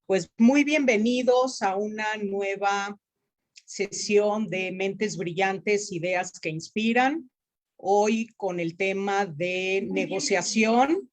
Pues muy bienvenidos a una nueva sesión de Mentes Brillantes, Ideas que Inspiran. Hoy con el tema de negociación.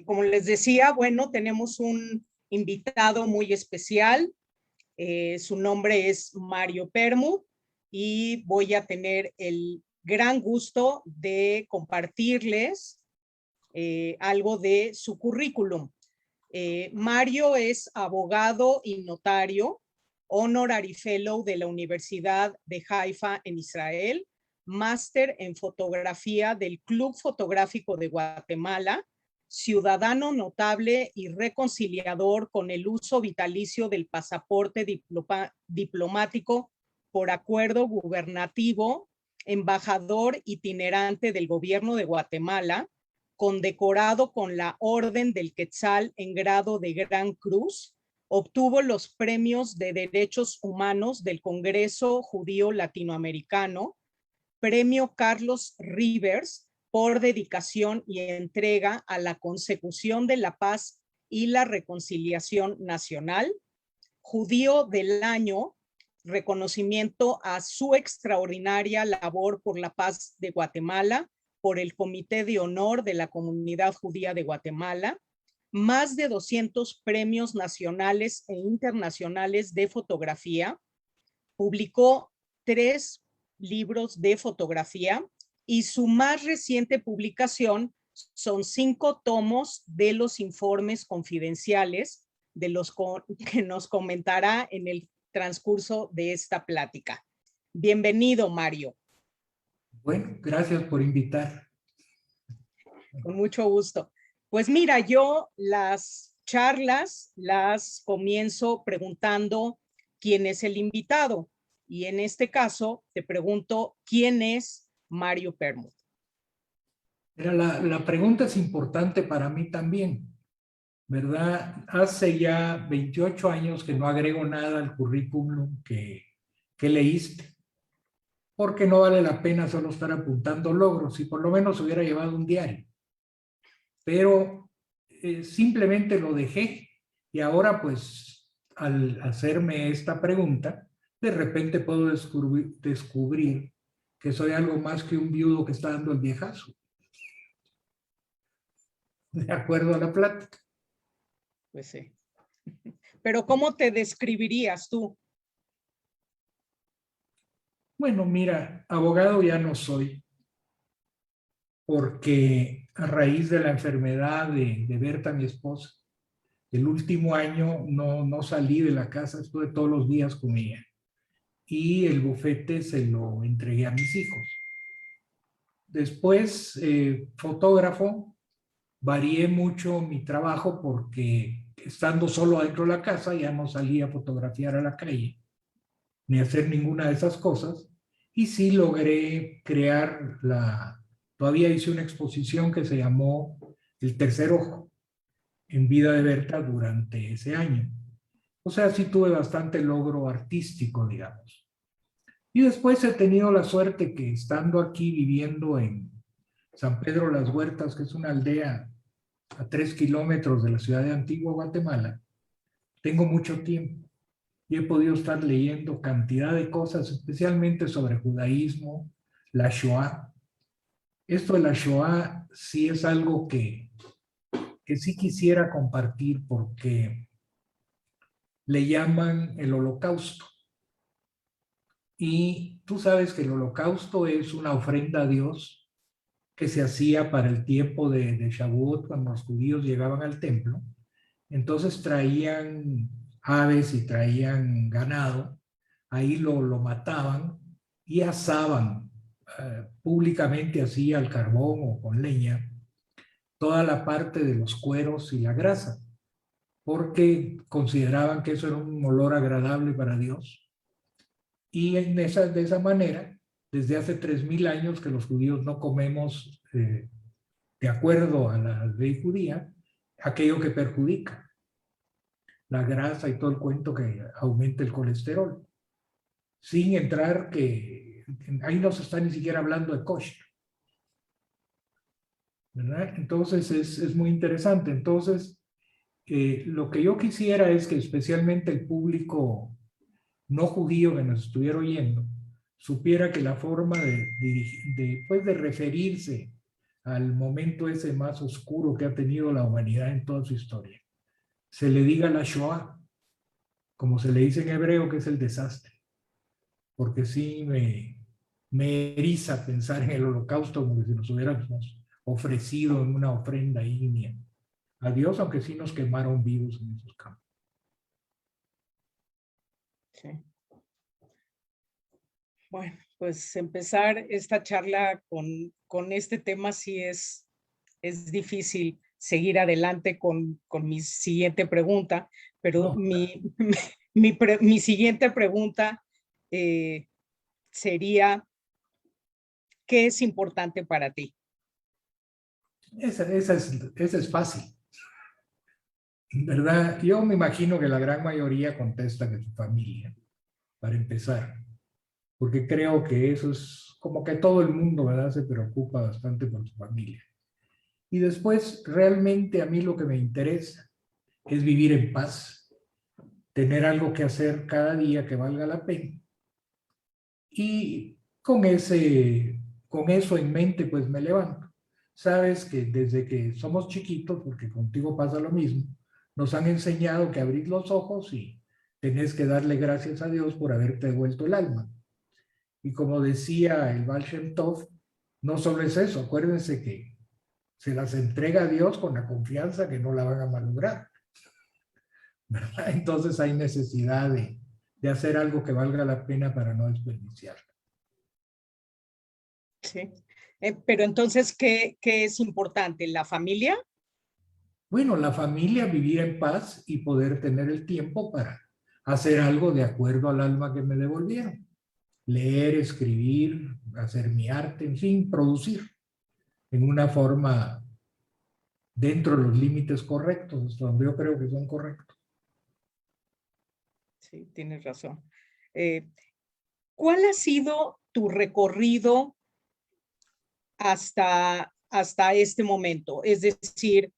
Como les decía, bueno, tenemos un invitado muy especial. Su nombre es Mario Permuth y voy a tener el gran gusto de compartirles algo de su currículum. Mario es abogado y notario, honorary fellow de la Universidad de Haifa en Israel, máster en fotografía del Club Fotográfico de Guatemala, ciudadano notable y reconciliador con el uso vitalicio del pasaporte diplomático por acuerdo gubernativo, embajador itinerante del gobierno de Guatemala, condecorado con la Orden del Quetzal en grado de Gran Cruz, obtuvo los premios de Derechos Humanos del Congreso Judío Latinoamericano, Premio Carlos Rivers por dedicación y entrega a la consecución de la paz y la reconciliación nacional, Judío del Año, reconocimiento a su extraordinaria labor por la paz de Guatemala, por el Comité de Honor de la Comunidad Judía de Guatemala, más de 200 premios nacionales e internacionales de fotografía, publicó 3 libros de fotografía y su más reciente publicación son 5 tomos de los informes confidenciales de los que nos comentará en el transcurso de esta plática. Bienvenido, Mario. Bueno, gracias por invitar. Con mucho gusto. Pues mira, yo las charlas las comienzo preguntando quién es el invitado. Y en este caso te pregunto, ¿quién es Mario Permuth? La pregunta es importante para mí también, ¿verdad? Hace ya 28 años que no agrego nada al currículum que leíste, porque no vale la pena solo estar apuntando logros, y por lo menos hubiera llevado un diario. Pero simplemente lo dejé, y ahora pues al hacerme esta pregunta, de repente puedo descubrir que soy algo más que un viudo que está dando el viejazo. De acuerdo a la plática. Pues sí. Pero ¿cómo te describirías tú? Bueno, mira, abogado ya no soy, porque a raíz de la enfermedad de Berta, mi esposa, el último año no salí de la casa, estuve todos los días con ella. Y el bufete se lo entregué a mis hijos. Después, fotógrafo, varié mucho mi trabajo porque estando solo dentro de la casa ya no salía a fotografiar a la calle, ni hacer ninguna de esas cosas. Y sí logré crear todavía hice una exposición que se llamó El Tercer Ojo, en vida de Berta durante ese año. O sea, sí tuve bastante logro artístico, digamos. Y después he tenido la suerte que estando aquí viviendo en San Pedro Las Huertas, que es una aldea a 3 kilómetros de la ciudad de Antigua, Guatemala, tengo mucho tiempo y he podido estar leyendo cantidad de cosas, especialmente sobre judaísmo, la Shoah. Esto de la Shoah sí es algo que sí quisiera compartir, porque le llaman el Holocausto. Y tú sabes que el Holocausto es una ofrenda a Dios que se hacía para el tiempo de Shavuot, cuando los judíos llegaban al templo. Entonces traían aves y traían ganado, ahí lo mataban y asaban públicamente así al carbón o con leña toda la parte de los cueros y la grasa, porque consideraban que eso era un olor agradable para Dios. Y de esa manera desde hace 3000 años que los judíos no comemos, de acuerdo a la ley judía, aquello que perjudica, la grasa y todo el cuento que aumenta el colesterol, sin entrar que ahí no se está ni siquiera hablando de kosher, ¿verdad? Entonces es muy interesante. Entonces, lo que yo quisiera es que especialmente el público no judío que nos estuviera oyendo supiera que la forma pues de referirse al momento ese más oscuro que ha tenido la humanidad en toda su historia, se le diga la Shoah, como se le dice en hebreo, que es el desastre, porque sí me eriza pensar en el holocausto como si nos hubiéramos ofrecido en una ofrenda ígnea a Dios, aunque sí nos quemaron vivos en esos campos. Sí. Bueno, pues empezar esta charla con este tema sí es difícil seguir adelante con mi siguiente pregunta, pero No, mi siguiente pregunta sería, ¿qué es importante para ti? esa es fácil, ¿verdad? Yo me imagino que la gran mayoría contesta que su familia, para empezar, porque creo que eso es como que todo el mundo, ¿verdad? Se preocupa bastante por su familia. Y después, realmente a mí lo que me interesa es vivir en paz, tener algo que hacer cada día que valga la pena. Y con eso en mente, pues me levanto. Sabes que desde que somos chiquitos, porque contigo pasa lo mismo, nos han enseñado que abrís los ojos y tenés que darle gracias a Dios por haberte devuelto el alma. Y como decía el Baal Shem Tov, no solo es eso, acuérdense que se las entrega a Dios con la confianza que no la van a malograr, ¿verdad? Entonces hay necesidad de hacer algo que valga la pena para no desperdiciarla. Sí. Pero entonces, ¿qué es importante? ¿La familia? Bueno, la familia, vivir en paz y poder tener el tiempo para hacer algo de acuerdo al alma que me devolvieron. Leer, escribir, hacer mi arte, en fin, producir en una forma dentro de los límites correctos, donde yo creo que son correctos. Sí, tienes razón. ¿Cuál ha sido tu recorrido hasta este momento? Es decir,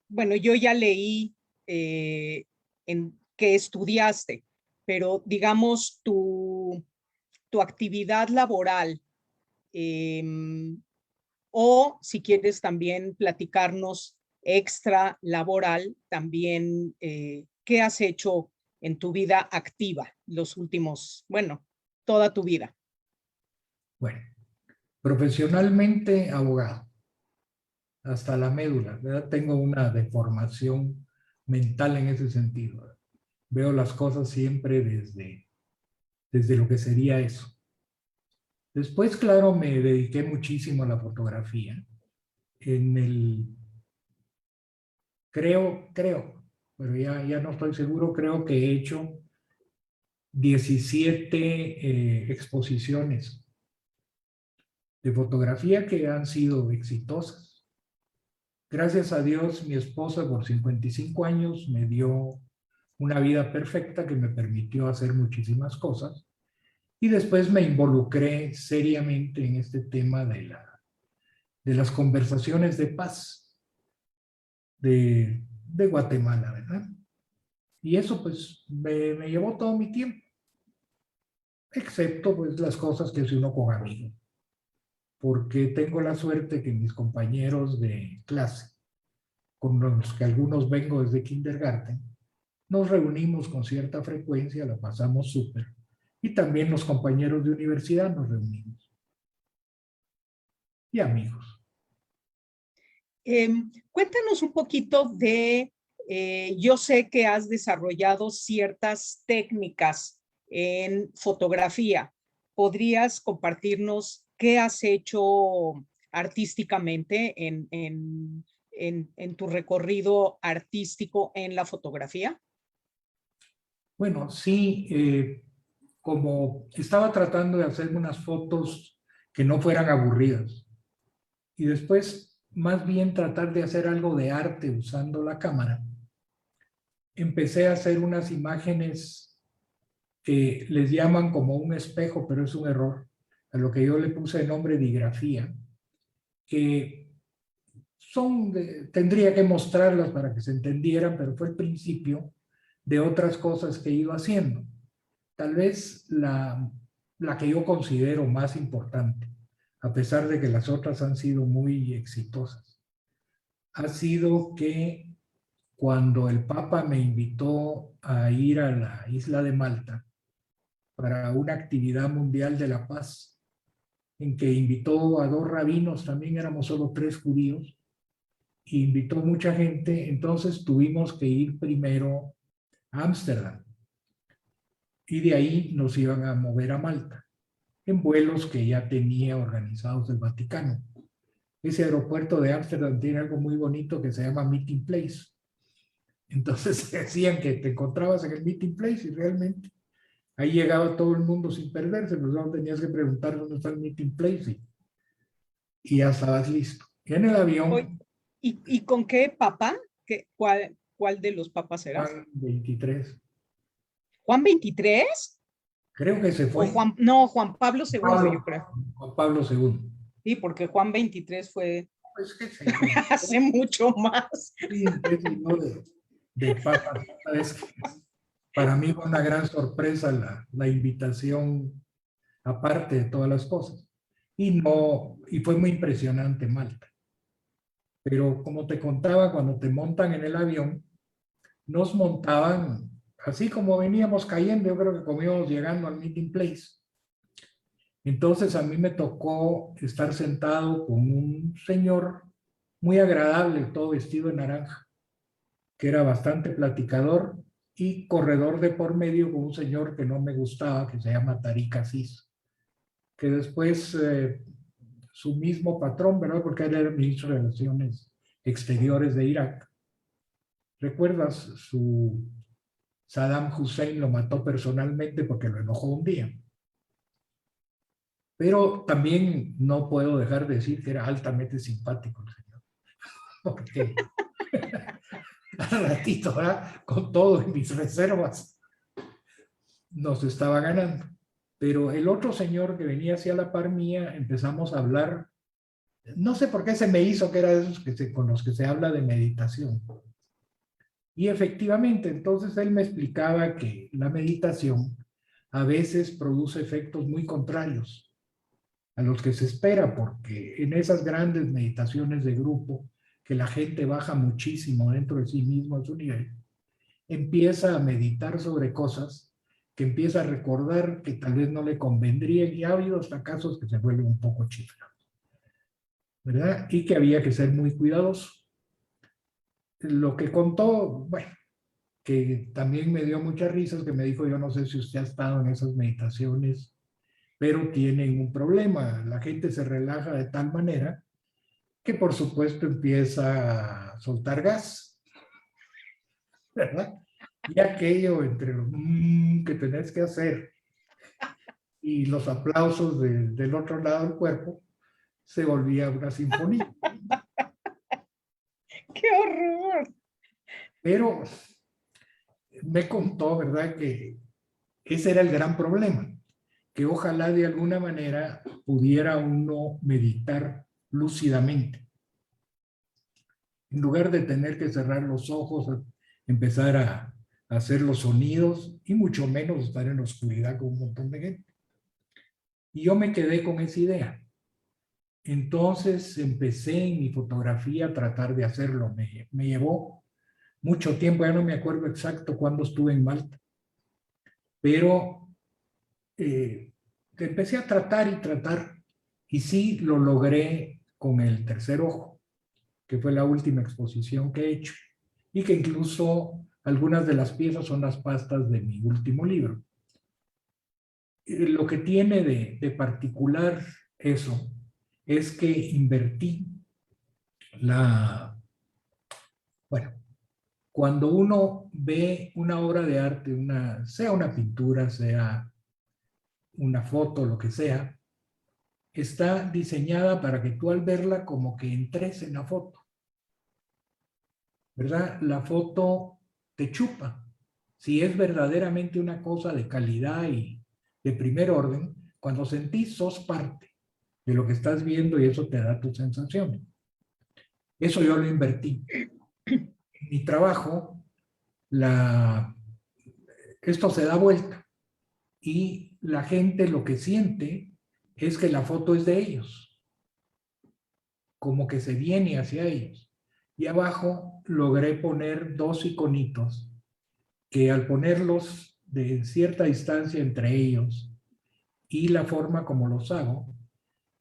bueno, yo ya leí en qué estudiaste, pero digamos tu actividad laboral, o si quieres también platicarnos extra laboral, también qué has hecho en tu vida activa los últimos, bueno, toda tu vida. Bueno, profesionalmente abogado, hasta la médula, ¿verdad? Tengo una deformación mental en ese sentido, ¿verdad? Veo las cosas siempre desde lo que sería eso. Después, claro, me dediqué muchísimo a la fotografía. Creo, pero ya no estoy seguro, creo que he hecho 17 exposiciones de fotografía que han sido exitosas. Gracias a Dios, mi esposa por 55 años me dio una vida perfecta que me permitió hacer muchísimas cosas. Y después me involucré seriamente en este tema de las conversaciones de paz de Guatemala, ¿verdad? Y eso pues me llevó todo mi tiempo, excepto pues las cosas que hace uno con amigos, porque tengo la suerte que mis compañeros de clase, con los que algunos vengo desde kindergarten, nos reunimos con cierta frecuencia, la pasamos súper, y también los compañeros de universidad nos reunimos, y amigos. Cuéntanos un poquito yo sé que has desarrollado ciertas técnicas en fotografía. ¿Podrías compartirnos qué has hecho artísticamente en tu recorrido artístico en la fotografía? Bueno, sí, como estaba tratando de hacerme unas fotos que no fueran aburridas. Y después, más bien tratar de hacer algo de arte usando la cámara, empecé a hacer unas imágenes que les llaman como un espejo, pero es un error, a lo que yo le puse el nombre digrafía, que tendría que mostrarlas para que se entendieran, pero fue el principio de otras cosas que he ido haciendo. Tal vez la que yo considero más importante, a pesar de que las otras han sido muy exitosas, ha sido que cuando el Papa me invitó a ir a la isla de Malta para una actividad mundial de la paz, en que invitó a 2 rabinos, también éramos solo 3 judíos, e invitó mucha gente, entonces tuvimos que ir primero a Ámsterdam, y de ahí nos iban a mover a Malta, en vuelos que ya tenía organizados el Vaticano. Ese aeropuerto de Ámsterdam tiene algo muy bonito que se llama Meeting Place. Entonces decían que te encontrabas en el Meeting Place y realmente ahí llegaba todo el mundo sin perderse, pues no tenías que preguntar dónde está el Meeting Place y ya estabas listo. Y en el Oye, avión, ¿y con qué papa? ¿Cuál de los papas eras? Juan 23, ¿Juan 23? creo que se O fue. Juan, no, Juan Pablo II, yo creo. Juan Pablo II. Sí, porque Juan 23 fue Pues qué sé yo. hace mucho más. Sí, qué sé yo de papas. Es que para mí fue una gran sorpresa la invitación, aparte de todas las cosas. Y fue muy impresionante Malta. Pero como te contaba, cuando te montan en el avión, nos montaban, así como veníamos cayendo, yo creo que como íbamos llegando al Meeting Place. Entonces a mí me tocó estar sentado con un señor muy agradable, todo vestido de naranja, que era bastante platicador, y corredor de por medio con un señor que no me gustaba, que se llama Tariq Aziz, que después su mismo patrón, ¿verdad? Porque él era ministro de Relaciones Exteriores de Irak. ¿Recuerdas? Saddam Hussein lo mató personalmente porque lo enojó un día. Pero también no puedo dejar de decir que era altamente simpático el señor. Porque al ratito, ¿verdad? Con todo en mis reservas, nos estaba ganando. Pero el otro señor que venía hacia la par mía, empezamos a hablar, no sé por qué se me hizo que era de esos con los que se habla de meditación. Y efectivamente, entonces él me explicaba que la meditación a veces produce efectos muy contrarios a los que se espera, porque en esas grandes meditaciones de grupo, que la gente baja muchísimo dentro de sí mismo a su nivel, empieza a meditar sobre cosas que empieza a recordar que tal vez no le convendrían, y ha habido hasta casos que se vuelven un poco chiflados, ¿verdad? Y que había que ser muy cuidadoso. Lo que contó, bueno, que también me dio muchas risas, que me dijo, yo no sé si usted ha estado en esas meditaciones, pero tienen un problema. La gente se relaja de tal manera que por supuesto empieza a soltar gas, ¿verdad? Y aquello entre los que tenés que hacer y los aplausos del otro lado del cuerpo, se volvía una sinfonía. ¡Qué horror! Pero me contó, ¿verdad?, que ese era el gran problema, que ojalá de alguna manera pudiera uno meditar lúcidamente. En lugar de tener que cerrar los ojos, empezar a hacer los sonidos y mucho menos estar en la oscuridad con un montón de gente. Y yo me quedé con esa idea. Entonces empecé en mi fotografía a tratar de hacerlo. Me llevó mucho tiempo, ya no me acuerdo exacto cuándo estuve en Malta, pero empecé a tratar y tratar, y sí lo logré con el tercer ojo, que fue la última exposición que he hecho, y que incluso algunas de las piezas son las pastas de mi último libro. Lo que tiene de particular eso es que invertí bueno, cuando uno ve una obra de arte, sea una pintura, sea una foto, lo que sea, está diseñada para que tú al verla como que entres en la foto, ¿verdad? La foto te chupa. Si es verdaderamente una cosa de calidad y de primer orden, cuando sentís sos parte de lo que estás viendo y eso te da tu sensación. Eso yo lo invertí. En mi trabajo, esto se da vuelta y la gente lo que siente es que la foto es de ellos, como que se viene hacia ellos. Y abajo logré poner dos iconitos que al ponerlos de cierta distancia entre ellos y la forma como los hago,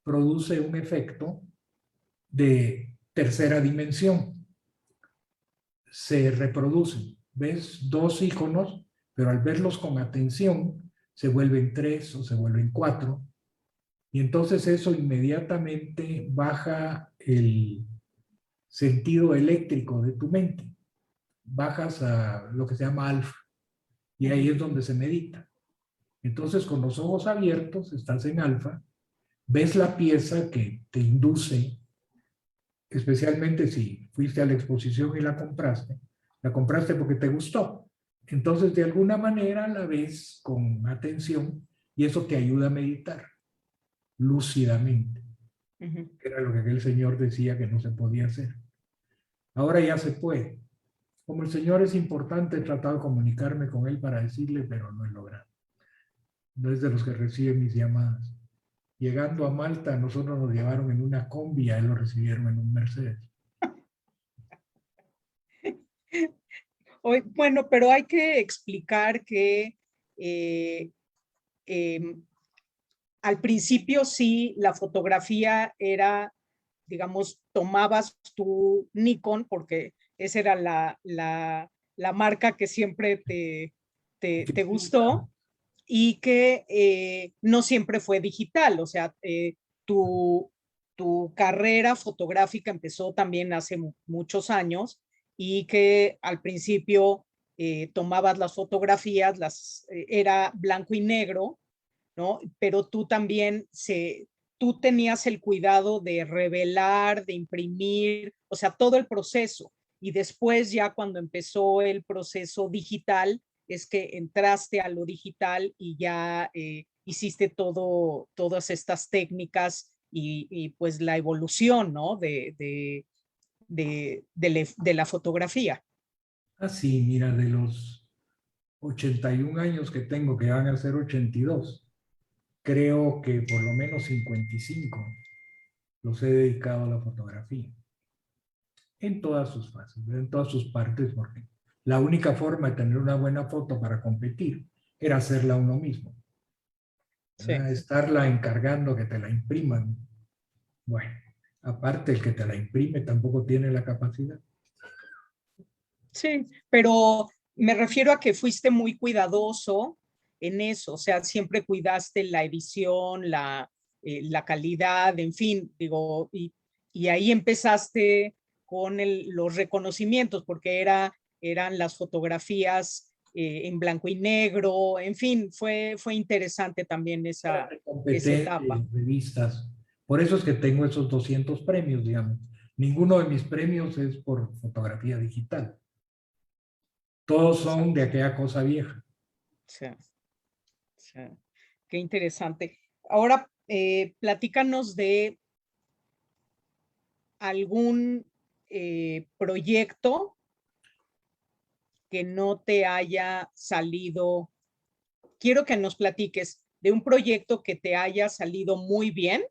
produce un efecto de tercera dimensión. Se reproducen. ¿Ves? Dos iconos, pero al verlos con atención, se vuelven tres o se vuelven cuatro. Y entonces eso inmediatamente baja el sentido eléctrico de tu mente. Bajas a lo que se llama alfa. Y ahí es donde se medita. Entonces, con los ojos abiertos, estás en alfa, ves la pieza que te induce, especialmente si fuiste a la exposición y la compraste porque te gustó. Entonces, de alguna manera la ves con atención y eso te ayuda a meditar lúcidamente. Era lo que aquel señor decía que no se podía hacer. Ahora ya se puede. Como el señor es importante, he tratado de comunicarme con él para decirle, pero no he logrado. No es de los que reciben mis llamadas. Llegando a Malta, nosotros nos llevaron en una combi, a él lo recibieron en un Mercedes. Bueno, pero hay que explicar que al principio sí, la fotografía era, digamos, tomabas tu Nikon, porque esa era la marca que siempre te gustó, y que no siempre fue digital, o sea, tu carrera fotográfica empezó también hace muchos años y que al principio tomabas las fotografías, era blanco y negro, ¿no? Pero tú también tú tenías el cuidado de revelar, de imprimir, o sea, todo el proceso. Y después ya cuando empezó el proceso digital, es que entraste a lo digital y ya hiciste todas estas técnicas y pues la evolución, ¿no? De la fotografía. Ah, sí, mira, de los 81 años que tengo, que van a ser 82, creo que por lo menos 55 los he dedicado a la fotografía. En todas sus fases, en todas sus partes, porque la única forma de tener una buena foto para competir era hacerla uno mismo. Sí. Estarla encargando que te la impriman. Bueno, aparte el que te la imprime tampoco tiene la capacidad. Sí, pero me refiero a que fuiste muy cuidadoso en eso, o sea, siempre cuidaste la edición, la calidad, en fin, digo, y ahí empezaste con los reconocimientos, porque eran las fotografías en blanco y negro, en fin, fue interesante también esa etapa. En revistas. Por eso es que tengo esos 200 premios, digamos. Ninguno de mis premios es por fotografía digital. Todos son de aquella cosa vieja. Sí, sí. Qué interesante. Ahora, platícanos de algún proyecto que no te haya salido. Quiero que nos platiques de un proyecto que te haya salido muy bien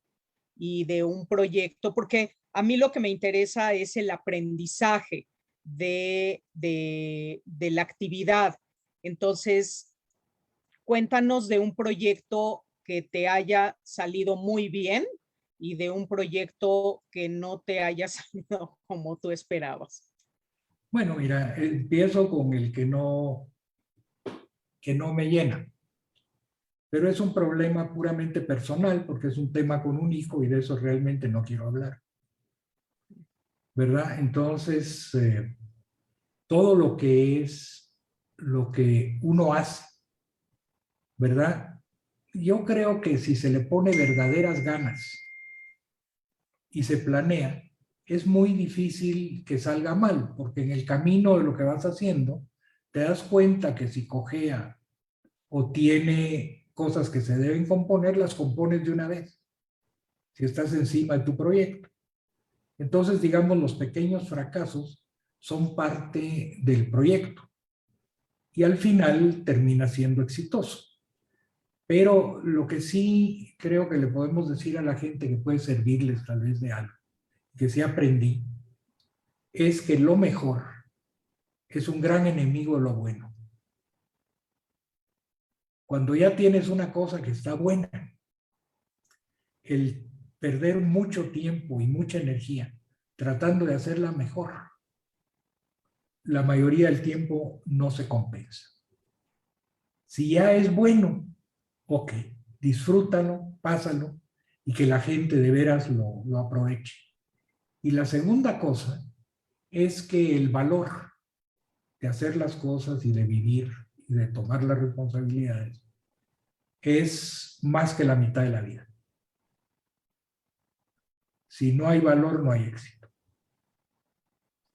y de un proyecto, porque a mí lo que me interesa es el aprendizaje de la actividad. Entonces, cuéntanos de un proyecto que te haya salido muy bien y de un proyecto que no te haya salido como tú esperabas. Bueno, mira, empiezo con el que no me llena. Pero es un problema puramente personal porque es un tema con un hijo y de eso realmente no quiero hablar. ¿Verdad? Entonces, todo lo que es lo que uno hace, ¿verdad? yo creo que si se le pone verdaderas ganas y se planea, es muy difícil que salga mal, porque en el camino de lo que vas haciendo, te das cuenta que si cojea o tiene cosas que se deben componer, las compones de una vez, si estás encima de tu proyecto. Entonces, digamos, los pequeños fracasos son parte del proyecto y al final termina siendo exitoso. Pero lo que sí creo que le podemos decir a la gente que puede servirles tal vez de algo, que sí aprendí, es que lo mejor es un gran enemigo de lo bueno. Cuando ya tienes una cosa que está buena, el perder mucho tiempo y mucha energía tratando de hacerla mejor, la mayoría del tiempo no se compensa. Si ya es bueno, ok, disfrútalo, pásalo y que la gente de veras lo aproveche. Y la segunda cosa es que el valor de hacer las cosas y de vivir y de tomar las responsabilidades es más que la mitad de la vida. Si no hay valor, no hay éxito.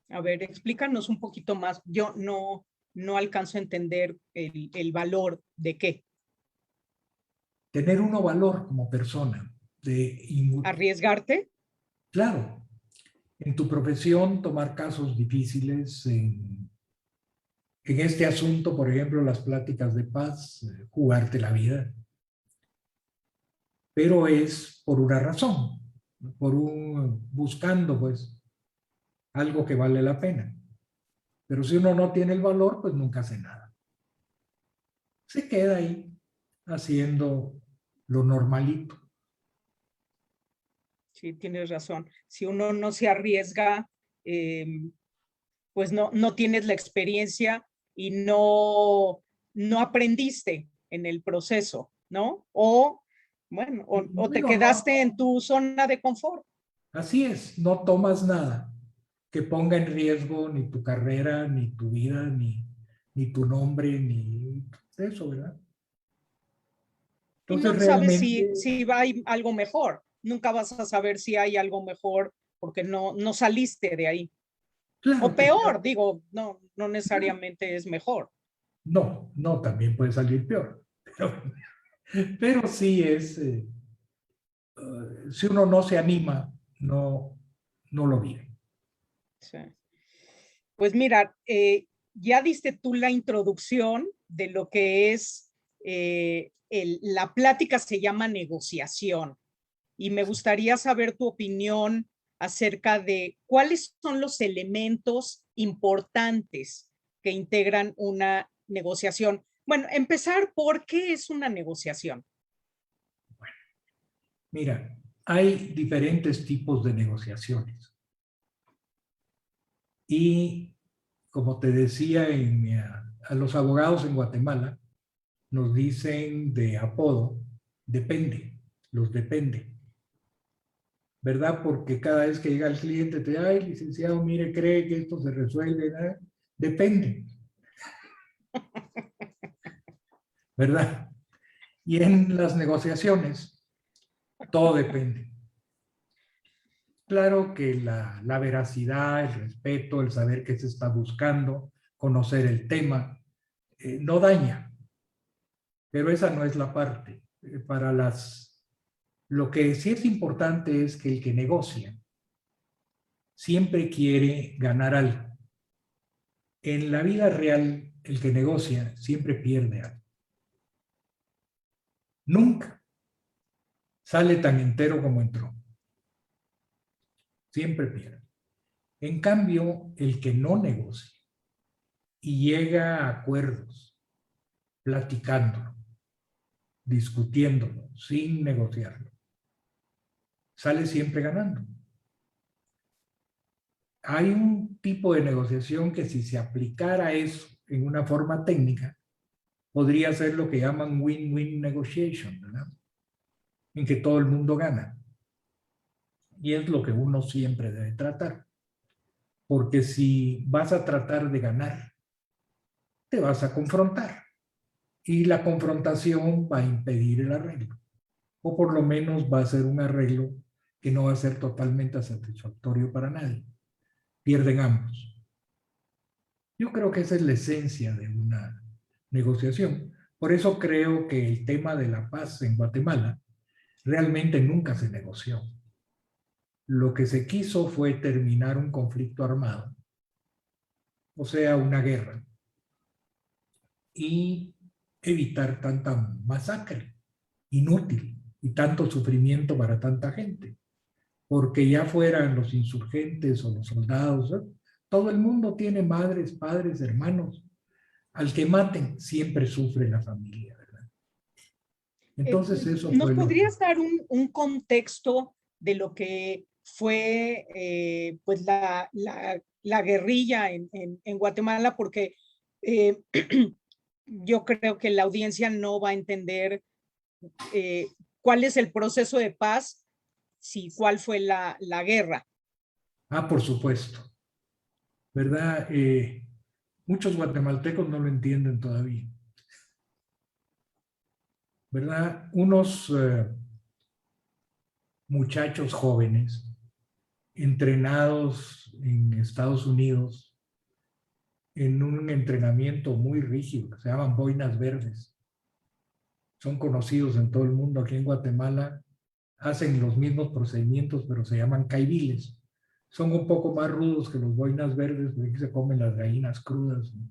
A ver, explícanos un poquito más. Yo no alcanzo a entender el valor de qué. Tener uno valor como persona. ¿Arriesgarte? Claro, en tu profesión tomar casos difíciles, en este asunto, por ejemplo, las pláticas de paz, jugarte la vida. Pero es por una razón, buscando pues algo que vale la pena. Pero si uno no tiene el valor, pues nunca hace nada. Se queda ahí haciendo lo normalito. Sí, tienes razón. Si uno no se arriesga, pues no tienes la experiencia y no aprendiste en el proceso, ¿no? O, bueno, o te Bueno, quedaste en tu zona de confort. así es, no tomas nada que ponga en riesgo ni tu carrera, ni tu vida, ni tu nombre, ni eso, ¿verdad? Y no Entonces sabes realmente, si va a ir algo mejor. Nunca vas a saber si hay algo mejor porque no saliste de ahí. claro O que peor, digo, no necesariamente es mejor. no, también puede salir peor. Pero sí es, si uno no se anima, no lo vive. Sí. Pues mira, ya diste tú la introducción de lo que es la plática, se llama negociación. Y me gustaría saber tu opinión acerca de cuáles son los elementos importantes que integran una negociación. Bueno, empezar por qué es una negociación. Mira, hay diferentes tipos de negociaciones. Y como te decía, a los abogados en Guatemala nos dicen de apodo, depende, los depende. ¿Verdad? Porque cada vez que llega el cliente te dice, ay, licenciado, mire, cree que esto se resuelve, ¿verdad? Depende, ¿verdad? Y en las negociaciones, todo depende. Claro que la veracidad, el respeto, el saber qué se está buscando, conocer el tema, no daña, pero esa no es la parte. Lo que sí es importante es que el que negocia siempre quiere ganar algo. En la vida real, el que negocia siempre pierde algo. Nunca sale tan entero como entró. Siempre pierde. En cambio, el que no negocia y llega a acuerdos, platicándolo, discutiéndolo, sin negociarlo, sale siempre ganando. Hay un tipo de negociación que si se aplicara eso en una forma técnica, podría ser lo que llaman win-win negotiation, ¿verdad? En que todo el mundo gana. Y es lo que uno siempre debe tratar. Porque si vas a tratar de ganar, te vas a confrontar. y la confrontación va a impedir el arreglo, o por lo menos va a ser un arreglo que no va a ser totalmente satisfactorio para nadie. Pierden ambos. Yo creo que esa es la esencia de una negociación. Por eso creo que el tema de la paz en Guatemala realmente nunca se negoció. Lo que se quiso fue terminar un conflicto armado, o sea, una guerra, y evitar tanta masacre inútil y tanto sufrimiento para tanta gente. Porque ya fueran los insurgentes o los soldados, ¿eh? Todo el mundo tiene madres, padres, hermanos. Al que maten, siempre sufre la familia, ¿verdad? Entonces eso ¿Nos fue lo que... podrías dar un contexto de lo que fue pues la guerrilla en Guatemala? Porque eh, yo creo que la audiencia no va a entender cuál es el proceso de paz, si cuál fue la guerra. Ah, por supuesto, ¿verdad? Muchos guatemaltecos no lo entienden todavía, ¿verdad? Unos muchachos jóvenes entrenados en Estados Unidos en un entrenamiento muy rígido que se llaman boinas verdes. Son conocidos en todo el mundo. Aquí en Guatemala hacen los mismos procedimientos, pero se llaman caiviles. Son un poco más rudos que los boinas verdes, porque se comen las gallinas crudas, ¿no?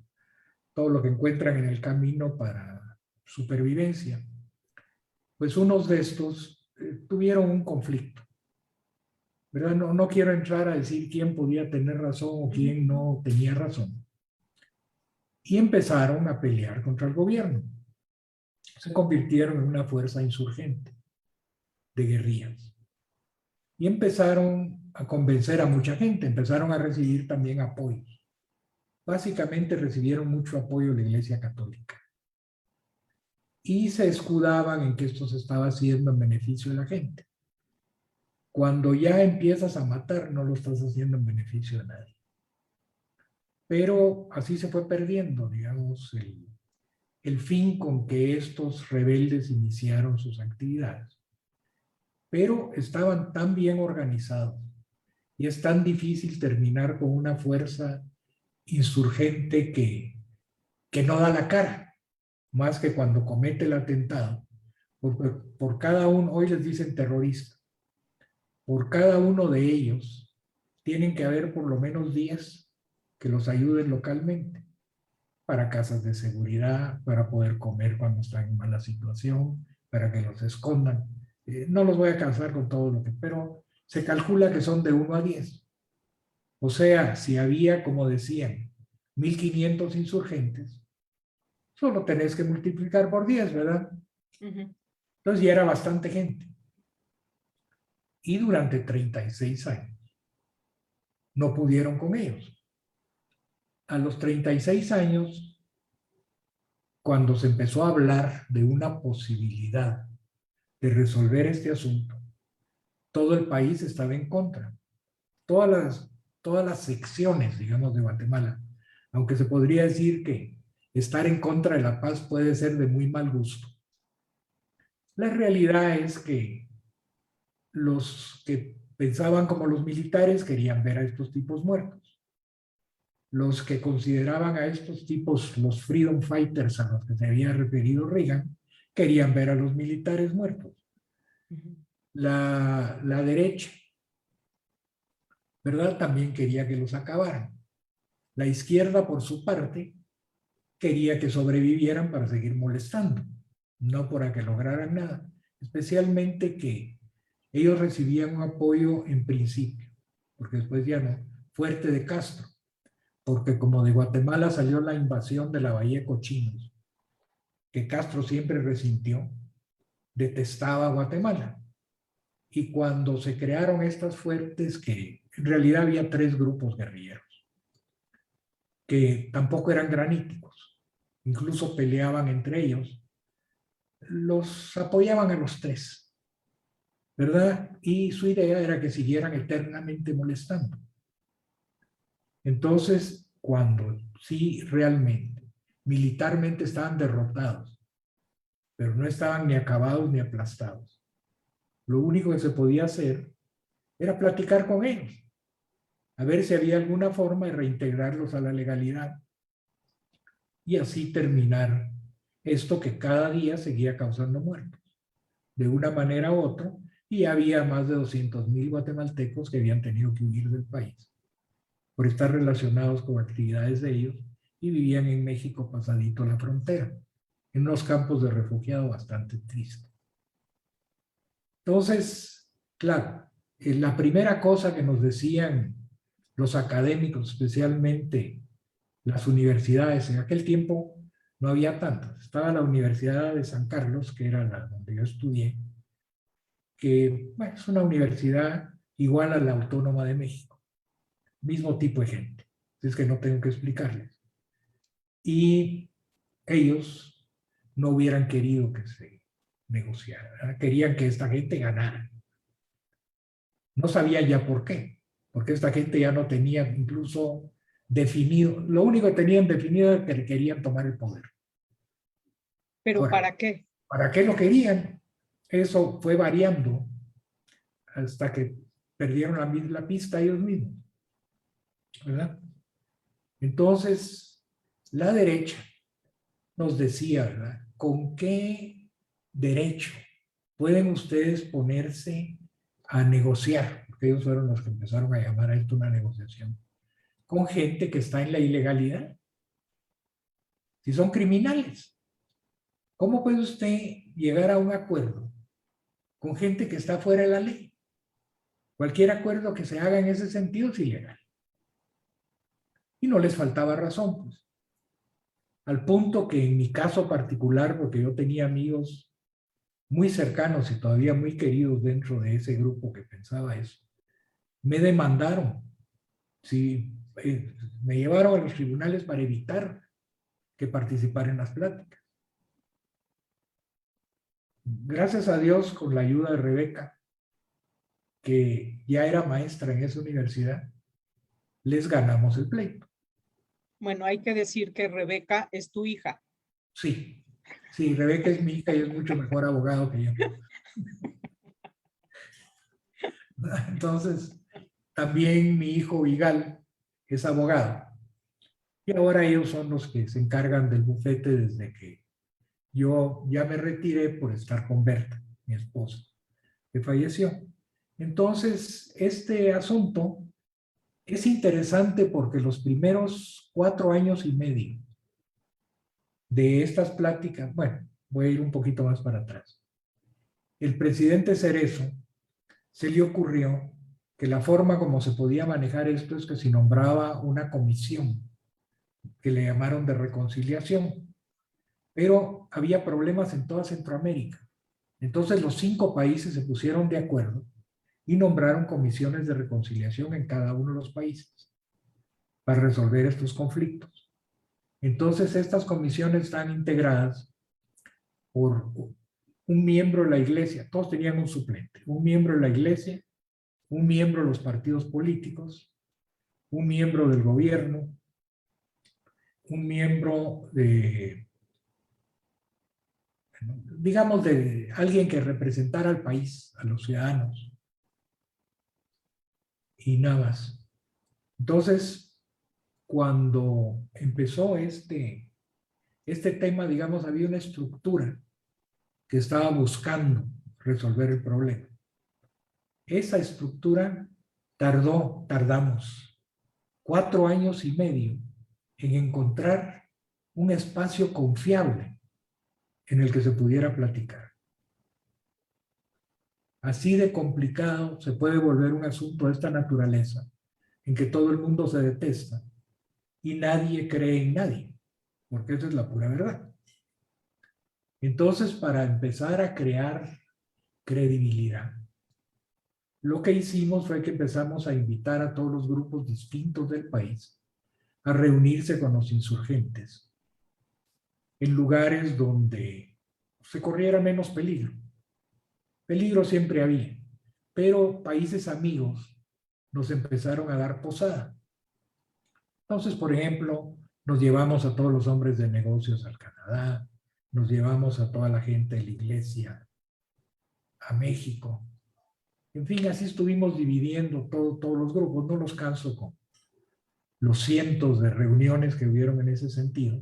Todo lo que encuentran en el camino para supervivencia. Pues unos de estos tuvieron un conflicto, ¿verdad? No quiero entrar a decir quién podía tener razón o quién no tenía razón. Y empezaron a pelear contra el gobierno. Se convirtieron en una fuerza insurgente de guerrillas. Y empezaron a convencer a mucha gente, empezaron a recibir también apoyos. Básicamente recibieron mucho apoyo de la Iglesia Católica. Y se escudaban en que esto se estaba haciendo en beneficio de la gente. Cuando ya empiezas a matar, no lo estás haciendo en beneficio de nadie. Pero así se fue perdiendo, digamos, el fin con que estos rebeldes iniciaron sus actividades. Pero estaban tan bien organizados y es tan difícil terminar con una fuerza insurgente que no da la cara, más que cuando comete el atentado. Por cada uno, hoy les dicen terrorista, por cada uno de ellos tienen que haber por lo menos 10 que los ayuden localmente para casas de seguridad, para poder comer cuando están en mala situación, para que los escondan. No los voy a cansar con todo lo que, pero se calcula que son de 1 a 10. O sea, si había, como decían, 1,500 insurgentes, solo tenés que multiplicar por 10, ¿verdad? Entonces ya era bastante gente. Y durante 36 años no pudieron con ellos. A los 36 años, cuando se empezó a hablar de una posibilidad de resolver este asunto, todo el país estaba en contra. Todas las secciones, digamos, de Guatemala, aunque se podría decir que estar en contra de la paz puede ser de muy mal gusto. La realidad es que los que pensaban como los militares querían ver a estos tipos muertos. Los que consideraban a estos tipos los freedom fighters a los que se había referido Reagan, querían ver a los militares muertos. La derecha, ¿verdad? También quería que los acabaran. La izquierda, por su parte, quería que sobrevivieran para seguir molestando, no para que lograran nada. Especialmente que ellos recibían un apoyo en principio, porque después ya no, fuerte de Castro, porque como de Guatemala salió la invasión de la Bahía de Cochinos, que Castro siempre resintió, detestaba a Guatemala. Y cuando se crearon estas fuertes, que en realidad había 3 grupos guerrilleros, que tampoco eran graníticos, incluso peleaban entre ellos, los apoyaban a los 3, ¿verdad? Y su idea era que siguieran eternamente molestando. Entonces, cuando sí realmente, militarmente estaban derrotados pero no estaban ni acabados ni aplastados. Lo único que se podía hacer era platicar con ellos, a ver si había alguna forma de reintegrarlos a la legalidad y así terminar esto que cada día seguía causando muertos, de una manera u otra, y había más de 200,000 guatemaltecos que habían tenido que huir del país por estar relacionados con actividades de ellos y vivían en México pasadito la frontera, en unos campos de refugiados bastante tristes. Entonces, claro, la primera cosa que nos decían los académicos, especialmente las universidades, en aquel tiempo no había tantas. Estaba la Universidad de San Carlos, que era la donde yo estudié, que bueno, es una universidad igual a la Autónoma de México, mismo tipo de gente, es que no tengo que explicarles. Y ellos no hubieran querido que se negociara, ¿verdad? Querían que esta gente ganara. No sabían ya por qué, porque esta gente ya no tenía incluso definido, lo único que tenían definido es que querían tomar el poder. ¿Pero Ahora, para qué? ¿para qué lo querían? Eso fue variando hasta que perdieron la pista ellos mismos, ¿verdad? Entonces, la derecha nos decía, ¿verdad? ¿Con qué derecho pueden ustedes ponerse a negociar? Porque ellos fueron los que empezaron a llamar a esto una negociación con gente que está en la ilegalidad. Si son criminales, ¿cómo puede usted llegar a un acuerdo con gente que está fuera de la ley? Cualquier acuerdo que se haga en ese sentido es ilegal. Y no les faltaba razón, pues. Al punto que en mi caso particular, porque yo tenía amigos muy cercanos y todavía muy queridos dentro de ese grupo que pensaba eso, me demandaron. Sí, me llevaron a los tribunales para evitar que participara en las pláticas. Gracias a Dios, con la ayuda de Rebeca, que ya era maestra en esa universidad, les ganamos el pleito. Bueno, hay que decir que Rebeca es tu hija. Sí, sí, Rebeca es mi hija y es mucho mejor abogado que yo. Entonces, también mi hijo Vigal es abogado. Y ahora ellos son los que se encargan del bufete desde que yo ya me retiré por estar con Berta, mi esposa, que falleció. Entonces, este asunto es interesante porque los primeros 4 años y medio de estas pláticas, bueno, voy a ir un poquito más para atrás. El presidente Cerezo se le ocurrió que la forma como se podía manejar esto es que se nombraba una comisión que le llamaron de reconciliación, pero había problemas en toda Centroamérica. Entonces los 5 países se pusieron de acuerdo y nombraron comisiones de reconciliación en cada uno de los países para resolver estos conflictos. Entonces estas comisiones están integradas por un miembro de la iglesia, todos tenían un suplente, un miembro de la iglesia, un miembro de los partidos políticos, un miembro del gobierno, un miembro de, digamos, de alguien que representara al país, a los ciudadanos, y nada más. Entonces, cuando empezó este tema, digamos, había una estructura que estaba buscando resolver el problema. Esa estructura tardamos 4 años y medio en encontrar un espacio confiable en el que se pudiera platicar. Así de complicado se puede volver un asunto de esta naturaleza, en que todo el mundo se detesta y nadie cree en nadie, porque esa es la pura verdad. Entonces, para empezar a crear credibilidad, lo que hicimos fue que empezamos a invitar a todos los grupos distintos del país a reunirse con los insurgentes en lugares donde se corriera menos peligro. Peligro siempre había, pero países amigos nos empezaron a dar posada. Entonces, por ejemplo, nos llevamos a todos los hombres de negocios al Canadá, nos llevamos a toda la gente de la iglesia a México. En fin, así estuvimos dividiendo todos los grupos. No los canso con los cientos de reuniones que hubieron en ese sentido,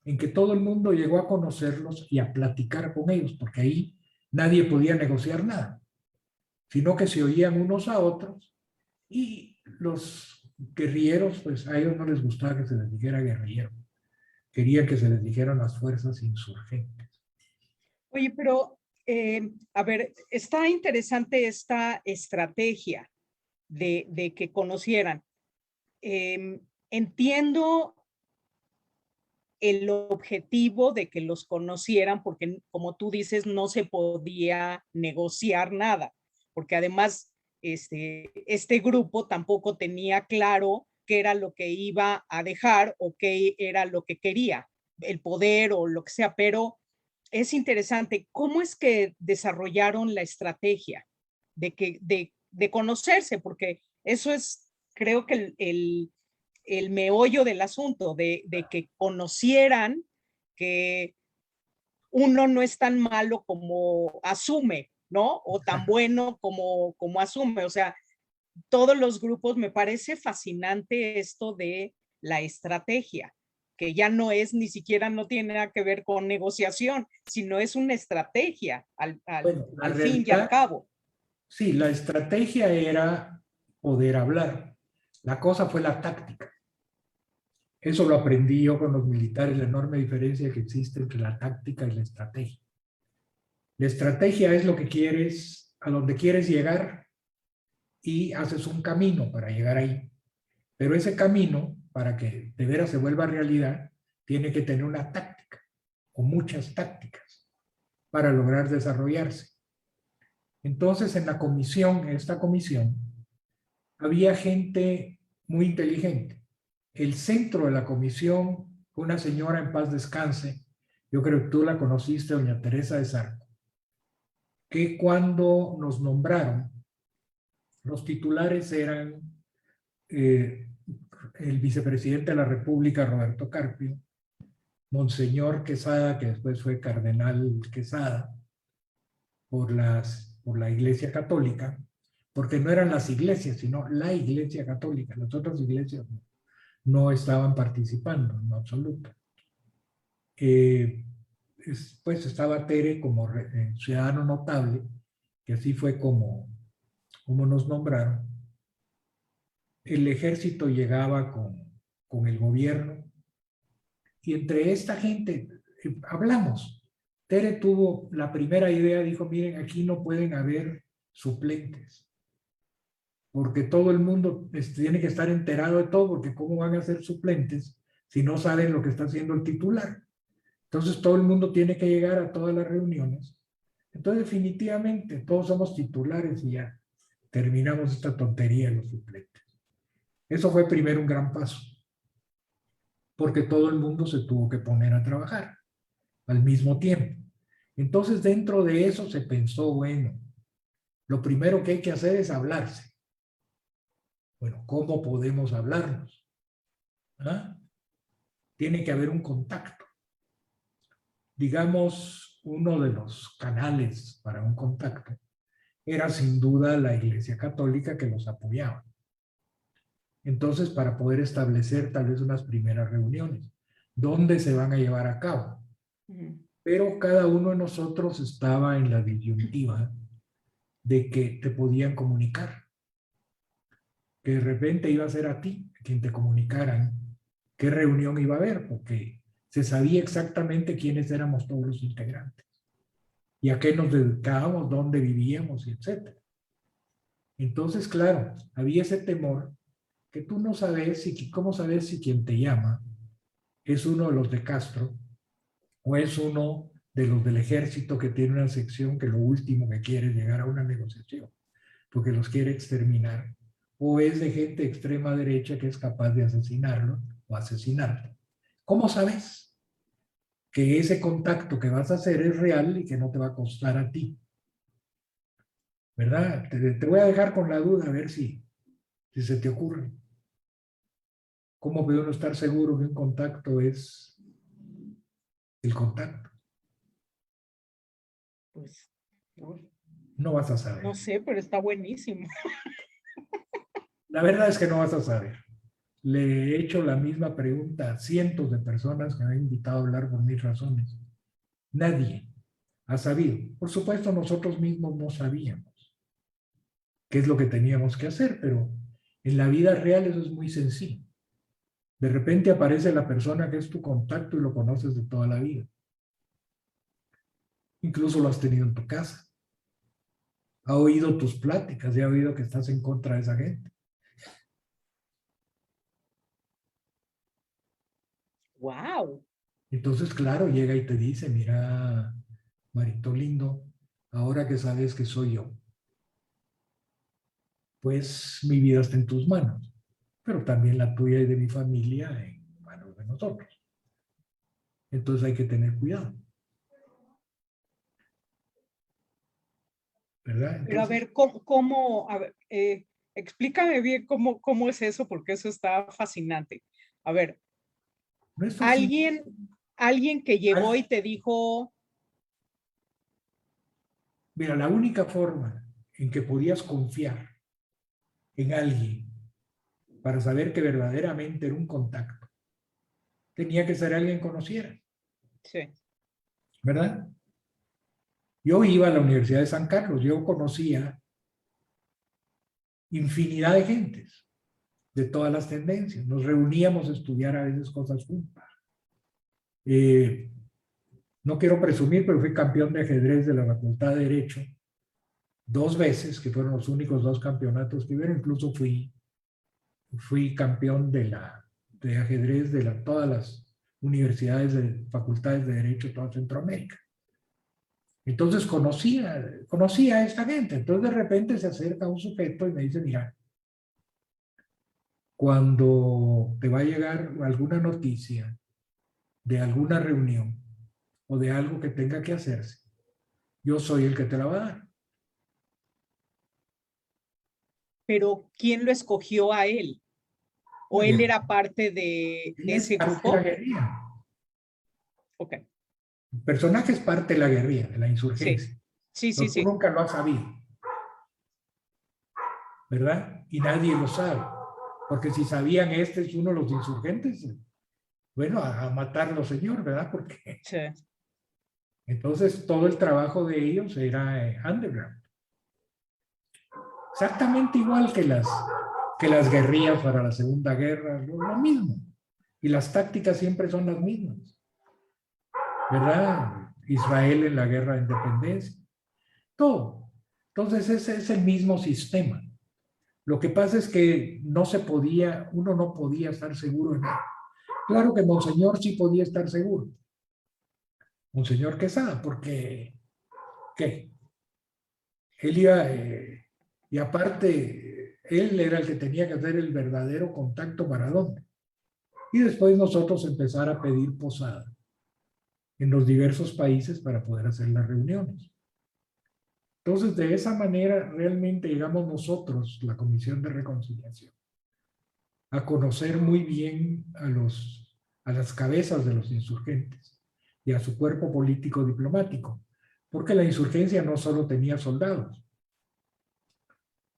en que todo el mundo llegó a conocerlos y a platicar con ellos, porque ahí nadie podía negociar nada, sino que se oían unos a otros, y los guerrilleros, pues a ellos no les gustaba que se les dijera guerrillero, querían que se les dijeran las fuerzas insurgentes. Oye, pero a ver, está interesante esta estrategia de que conocieran. Entiendo el objetivo de que los conocieran, porque como tú dices, no se podía negociar nada, porque además este grupo tampoco tenía claro qué era lo que iba a dejar o qué era lo que quería, el poder o lo que sea, pero es interesante, ¿cómo es que desarrollaron la estrategia de conocerse? Porque eso es, creo que el meollo del asunto, de que conocieran que uno no es tan malo como asume, ¿no? O tan bueno como asume. O sea, todos los grupos, me parece fascinante esto de la estrategia, que ya no es ni siquiera, no tiene nada que ver con negociación, sino es una estrategia Bueno, la al fin y al realidad, cabo. sí, la estrategia era poder hablar. La cosa fue la táctica. Eso lo aprendí yo con los militares, la enorme diferencia que existe entre la táctica y la estrategia. La estrategia es lo que quieres, a donde quieres llegar, y haces un camino para llegar ahí. Pero ese camino, para que de veras se vuelva realidad, tiene que tener una táctica, o muchas tácticas, para lograr desarrollarse. Entonces, en esta comisión, había gente muy inteligente. El centro de la comisión fue una señora, en paz descanse, yo creo que tú la conociste, doña Teresa de Zarco, que cuando nos nombraron, los titulares eran el vicepresidente de la República, Roberto Carpio, Monseñor Quesada, que después fue Cardenal Quesada, por la Iglesia Católica, porque no eran las iglesias, sino la Iglesia Católica. Las otras iglesias no estaban participando en absoluto. Pues estaba Tere como ciudadano notable, que así fue como nos nombraron. El ejército llegaba con el gobierno, y entre esta gente hablamos. Tere tuvo la primera idea, dijo, miren, aquí no pueden haber suplentes, porque todo el mundo tiene que estar enterado de todo, porque ¿cómo van a ser suplentes si no saben lo que está haciendo el titular? Entonces todo el mundo tiene que llegar a todas las reuniones. Entonces definitivamente todos somos titulares y ya terminamos esta tontería de los suplentes. Eso fue primero un gran paso, porque todo el mundo se tuvo que poner a trabajar al mismo tiempo. Entonces, dentro de eso se pensó, bueno, lo primero que hay que hacer es hablarse. Bueno, ¿cómo podemos hablarnos? ¿Ah? Tiene que haber un contacto. Digamos, uno de los canales para un contacto era sin duda la Iglesia Católica, que los apoyaba. Entonces, para poder establecer tal vez unas primeras reuniones, ¿dónde se van a llevar a cabo? Pero cada uno de nosotros estaba en la disyuntiva de que te podían comunicar, que de repente iba a ser a ti quien te comunicaran qué reunión iba a haber, porque se sabía exactamente quiénes éramos todos los integrantes y a qué nos dedicábamos, dónde vivíamos, etc. Entonces, claro, había ese temor que tú no sabes cómo sabes si quien te llama es uno de los de Castro o es uno de los del ejército, que tiene una sección que lo último que quiere es llegar a una negociación, porque los quiere exterminar, o es de gente de extrema derecha que es capaz de asesinarlo o asesinarte. ¿Cómo sabes que ese contacto que vas a hacer es real y que no te va a costar a ti? ¿Verdad? Te voy a dejar con la duda, a ver si se te ocurre. ¿Cómo puede uno estar seguro que un contacto es el contacto? Pues, no, No vas a saber. no sé, pero está buenísimo. La verdad es que no vas a saber. Le he hecho la misma pregunta a cientos de personas que me han invitado a hablar por mis razones. Nadie ha sabido. Por supuesto, nosotros mismos no sabíamos qué es lo que teníamos que hacer, pero en la vida real eso es muy sencillo. De repente aparece la persona que es tu contacto y lo conoces de toda la vida. Incluso lo has tenido en tu casa. Ha oído tus pláticas y ha oído que estás en contra de esa gente. Wow. Entonces, claro, llega y te dice, mira, Marito lindo, ahora que sabes que soy yo, pues mi vida está en tus manos, pero también la tuya y de mi familia en manos de nosotros. Entonces hay que tener cuidado, ¿verdad? Pero a Entonces, ver, a ver, explícame bien cómo es eso, porque eso está fascinante. A ver, no es fácil. alguien, alguien que llegó y te dijo, Mira, la única forma en que podías confiar en alguien para saber que verdaderamente era un contacto, tenía que ser alguien que conociera, sí, ¿verdad? Yo iba a la Universidad de San Carlos, yo conocía infinidad de gentes de todas las tendencias. Nos reuníamos a estudiar a veces cosas juntas. Eh, no quiero presumir, pero fui campeón de ajedrez de la Facultad de Derecho 2 veces, que fueron los únicos 2 campeonatos que hubieron. Incluso fui campeón de ajedrez de todas las universidades de facultades de Derecho de toda Centroamérica. Entonces conocía a esta gente. Entonces de repente se acerca un sujeto y me dice, mira, cuando te va a llegar alguna noticia de alguna reunión o de algo que tenga que hacerse, yo soy el que te la va a dar. pero ¿quién lo escogió a él? ¿O él Oye, era parte él de es ese parte de la grupo? guerrilla. Ok, El personaje es parte de la guerrilla, de la sí, insurgencia. sí, sí, Pero tú sí. nunca lo has sabido, ¿verdad? Y nadie lo sabe. Porque si sabían este es uno de los insurgentes, bueno, a matarlo, señor, ¿verdad? Porque Sí. entonces todo el trabajo de ellos era underground. Exactamente igual que las guerrillas para la Segunda Guerra, lo mismo. Y las tácticas siempre son las mismas, ¿verdad? Israel en la guerra de independencia, todo. Entonces ese es el mismo sistema. Lo que pasa es que uno no podía estar seguro de nada. Claro que Monseñor sí podía estar seguro. Monseñor Quesada, porque, ¿qué? Él iba, y aparte, él era el que tenía que hacer el verdadero contacto para dónde. Y después nosotros empezar a pedir posada en los diversos países para poder hacer las reuniones. Entonces, de esa manera, realmente llegamos nosotros, la Comisión de Reconciliación, a conocer muy bien a las cabezas de los insurgentes y a su cuerpo político diplomático, porque la insurgencia no solo tenía soldados,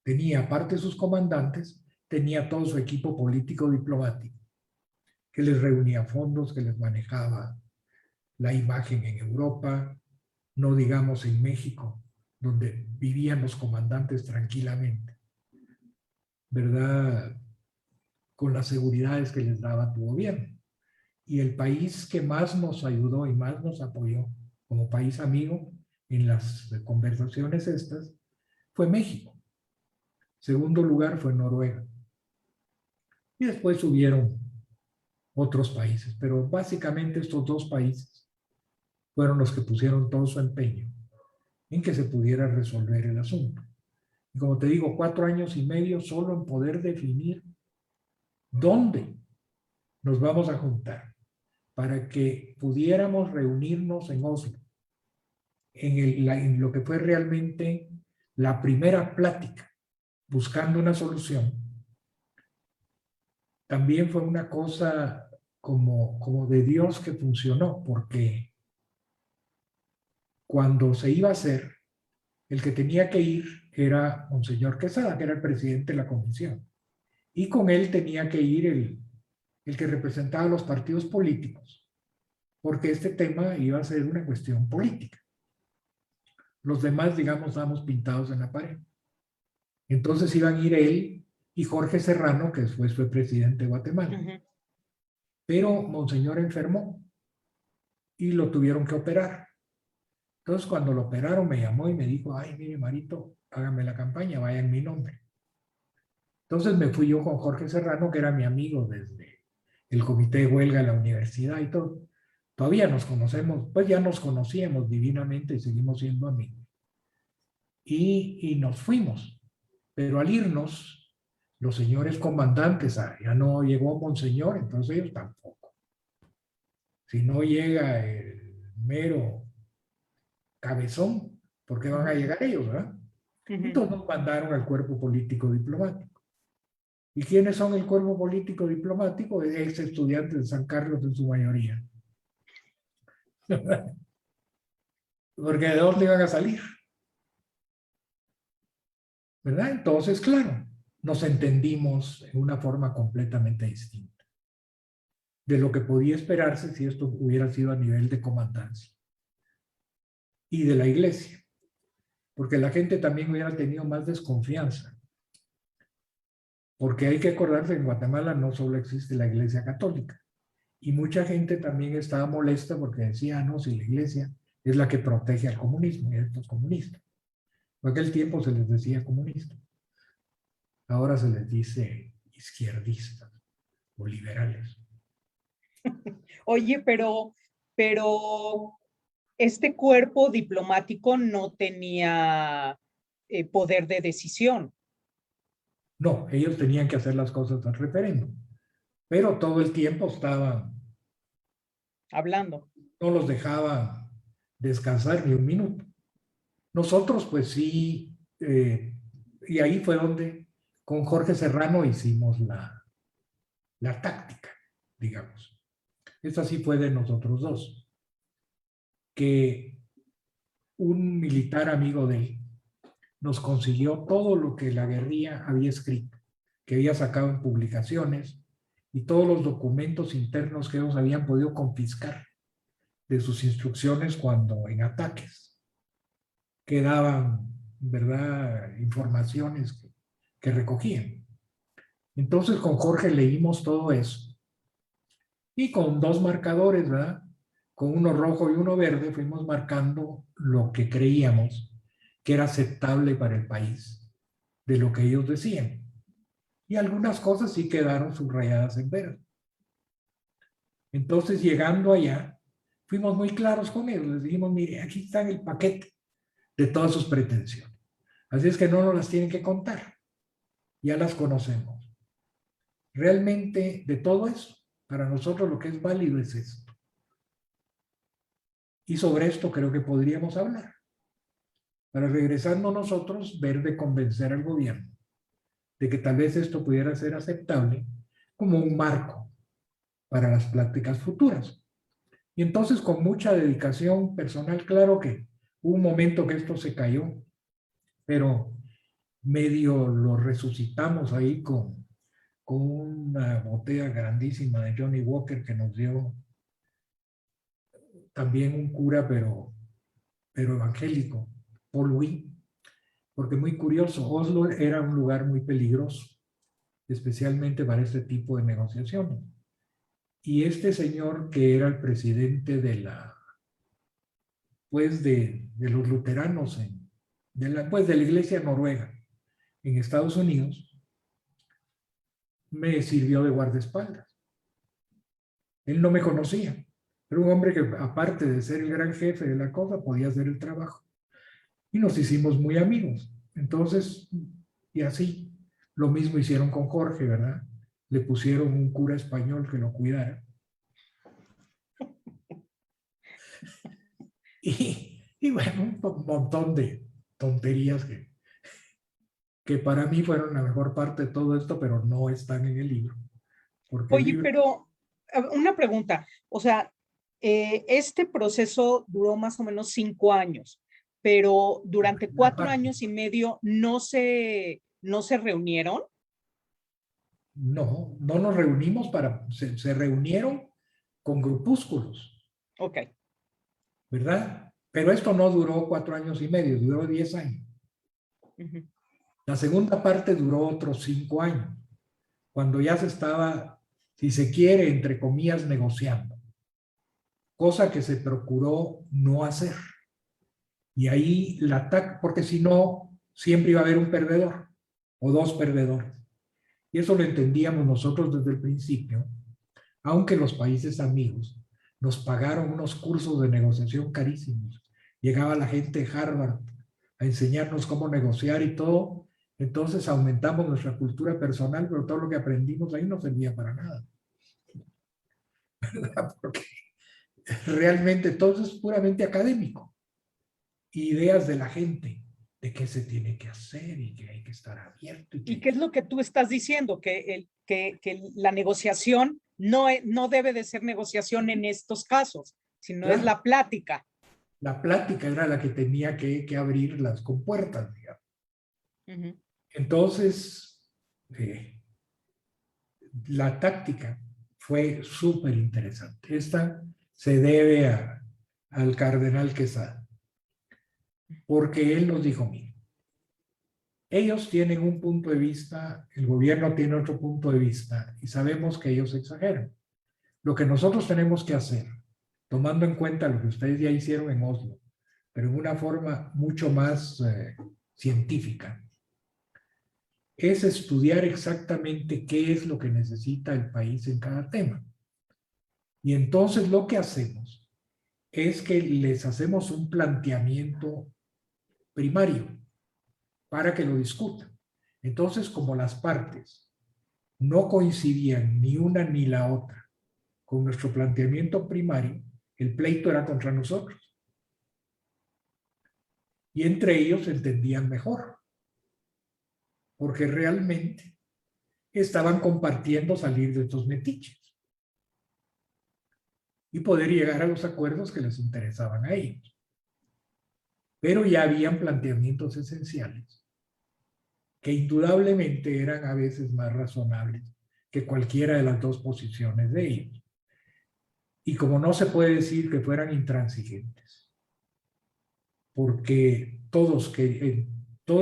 tenía aparte de sus comandantes, tenía todo su equipo político diplomático, que les reunía fondos, que les manejaba la imagen en Europa, no digamos en México, donde vivían los comandantes tranquilamente, ¿verdad? Con las seguridades que les daba tu gobierno. Y el país que más nos ayudó y más nos apoyó como país amigo en las conversaciones estas fue México. Segundo lugar fue Noruega. Y después subieron otros países, pero básicamente estos 2 países fueron los que pusieron todo su empeño en que se pudiera resolver el asunto. Y como te digo, 4 años y medio solo en poder definir dónde nos vamos a juntar para que pudiéramos reunirnos en Oslo, en lo que fue realmente la primera plática, buscando una solución. También fue una cosa como de Dios que funcionó, porque cuando se iba a hacer, el que tenía que ir era Monseñor Quesada, que era el presidente de la comisión. Y con él tenía que ir el que representaba a los partidos políticos, porque este tema iba a ser una cuestión política. Los demás, digamos, estábamos pintados en la pared. Entonces iban a ir él y Jorge Serrano, que después fue presidente de Guatemala. Pero Monseñor enfermó y lo tuvieron que operar. Entonces, cuando lo operaron, me llamó y me dijo, ay, mire, Marito, hágame la campaña, vaya en mi nombre. Entonces me fui yo con Jorge Serrano, que era mi amigo desde el comité de huelga de la universidad y todo. Todavía nos conocemos, pues ya nos conocíamos divinamente y seguimos siendo amigos. Y nos fuimos. Pero al irnos, los señores comandantes, ya no llegó Monseñor, entonces ellos tampoco. Si no llega el mero cabezón, ¿por qué van a llegar ellos, verdad? Entonces nos mandaron al cuerpo político diplomático. ¿Y quiénes son el cuerpo político diplomático? Ex estudiantes de San Carlos en su mayoría. Porque ¿de dónde iban a salir? ¿Verdad? Entonces, claro, nos entendimos en una forma completamente distinta de lo que podía esperarse si esto hubiera sido a nivel de comandancia y de la iglesia, porque la gente también hubiera tenido más desconfianza, porque hay que acordarse que en Guatemala no solo existe la iglesia católica, y mucha gente también estaba molesta porque decía, no, si la iglesia es la que protege al comunismo, y a estos comunistas. En aquel tiempo se les decía comunistas, ahora se les dice izquierdistas o liberales. Oye, pero este cuerpo diplomático no tenía poder de decisión. No, ellos tenían que hacer las cosas al referéndum, pero todo el tiempo estaban, Hablando. no los dejaban descansar ni un minuto. Nosotros, pues sí, y ahí fue donde con Jorge Serrano hicimos la táctica, digamos. Esta sí fue de nosotros dos, que un militar amigo de él nos consiguió todo lo que la guerrilla había escrito, que había sacado en publicaciones y todos los documentos internos que ellos habían podido confiscar de sus instrucciones cuando en ataques quedaban, ¿verdad?, informaciones que recogían. Entonces con Jorge leímos todo eso y con dos marcadores, ¿verdad?, con uno rojo y uno verde, fuimos marcando lo que creíamos que era aceptable para el país, de lo que ellos decían. Y algunas cosas sí quedaron subrayadas en verde. Entonces, llegando allá, fuimos muy claros con ellos. Les dijimos, mire, aquí está el paquete de todas sus pretensiones. Así es que no nos las tienen que contar. Ya las conocemos. Realmente, de todo eso, para nosotros lo que es válido es esto. Y sobre esto creo que podríamos hablar. Para regresando nosotros, ver de convencer al gobierno de que tal vez esto pudiera ser aceptable como un marco para las pláticas futuras. Y entonces con mucha dedicación personal, claro que hubo un momento que esto se cayó, pero medio lo resucitamos ahí con una botella grandísima de Johnny Walker que nos dio también un cura, pero evangélico, Paul Wynne, porque muy curioso, Oslo era un lugar muy peligroso, especialmente para este tipo de negociaciones. Y este señor que era el presidente de los luteranos, de la iglesia noruega en Estados Unidos, me sirvió de guardaespaldas. Él no me conocía, era un hombre que aparte de ser el gran jefe de la cosa, podía hacer el trabajo. Y nos hicimos muy amigos. Entonces, y así, lo mismo hicieron con Jorge, ¿verdad? Le pusieron un cura español que lo cuidara. Y bueno, un montón de tonterías que para mí fueron la mejor parte de todo esto, pero no están en el libro. Porque Oye, pero una pregunta, o sea, Este proceso duró más o menos 5 años, pero durante 4 años y medio no se reunieron. No, no nos reunimos se reunieron con grupúsculos, Ok. ¿verdad? Pero esto no duró 4 años y medio, duró 10 años. Uh-huh. La segunda parte duró otros 5 años, cuando ya se estaba, si se quiere, entre comillas, negociando, cosa que se procuró no hacer. Y ahí la ataque, porque si no, siempre iba a haber un perdedor o dos perdedores. Y eso lo entendíamos nosotros desde el principio, aunque los países amigos nos pagaron unos cursos de negociación carísimos. Llegaba la gente de Harvard a enseñarnos cómo negociar y todo. Entonces aumentamos nuestra cultura personal, pero todo lo que aprendimos ahí no servía para nada. ¿Verdad? Porque realmente todo es puramente académico. Ideas de la gente, de qué se tiene que hacer y que hay que estar abierto. ¿Y qué es lo que tú estás diciendo? Que la negociación no debe de ser negociación en estos casos, sino Claro, es la plática. la plática era la que tenía que abrir las compuertas, digamos. Uh-huh. Entonces, la táctica fue súper interesante. Esta se debe al cardenal Quesada, porque él nos dijo, mire, ellos tienen un punto de vista, el gobierno tiene otro punto de vista, y sabemos que ellos exageran. Lo que nosotros tenemos que hacer, tomando en cuenta lo que ustedes ya hicieron en Oslo, pero en una forma mucho más científica, es estudiar exactamente qué es lo que necesita el país en cada tema. Y entonces lo que hacemos es que les hacemos un planteamiento primario para que lo discutan. Entonces, como las partes no coincidían ni una ni la otra con nuestro planteamiento primario, el pleito era contra nosotros. Y entre ellos entendían mejor, porque realmente estaban compartiendo salir de estos metiches y poder llegar a los acuerdos que les interesaban a ellos. Pero ya habían planteamientos esenciales que indudablemente eran a veces más razonables que cualquiera de las dos posiciones de ellos. Y como no se puede decir que fueran intransigentes, porque todo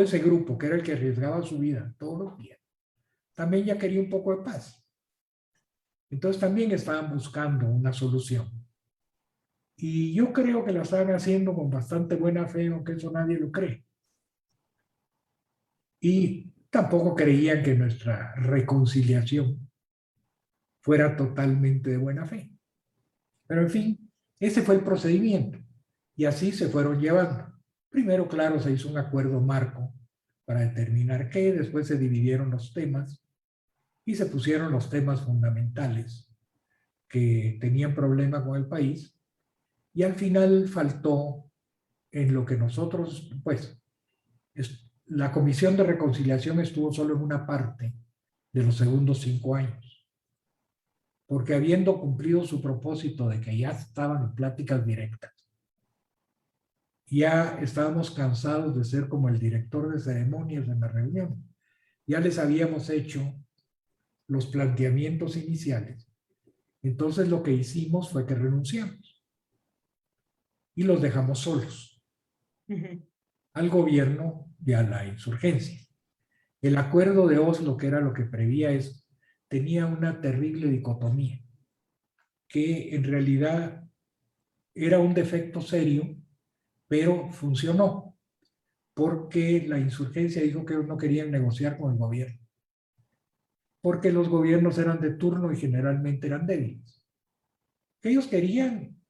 ese grupo que era el que arriesgaba su vida todos los días, también ya quería un poco de paz. Entonces también estaban buscando una solución. Y yo creo que la estaban haciendo con bastante buena fe, aunque eso nadie lo cree. Y tampoco creían que nuestra reconciliación fuera totalmente de buena fe. Pero en fin, ese fue el procedimiento. Y así se fueron llevando. Primero, claro, se hizo un acuerdo marco para determinar qué, después se dividieron los temas y se pusieron los temas fundamentales que tenían problema con el país. Y al final faltó en lo que nosotros, pues, la Comisión de Reconciliación estuvo solo en una parte de los segundos 5 años, porque habiendo cumplido su propósito de que ya estaban en pláticas directas, ya estábamos cansados de ser como el director de ceremonias en la reunión, ya les habíamos hecho los planteamientos iniciales, entonces lo que hicimos fue que renunciamos y los dejamos solos al gobierno y a la insurgencia. El acuerdo de Oslo, que era lo que prevía eso, tenía una terrible dicotomía, que en realidad era un defecto serio, pero funcionó, porque la insurgencia dijo que no querían negociar con el gobierno, porque los gobiernos eran de turno y generalmente eran débiles. Ellos querían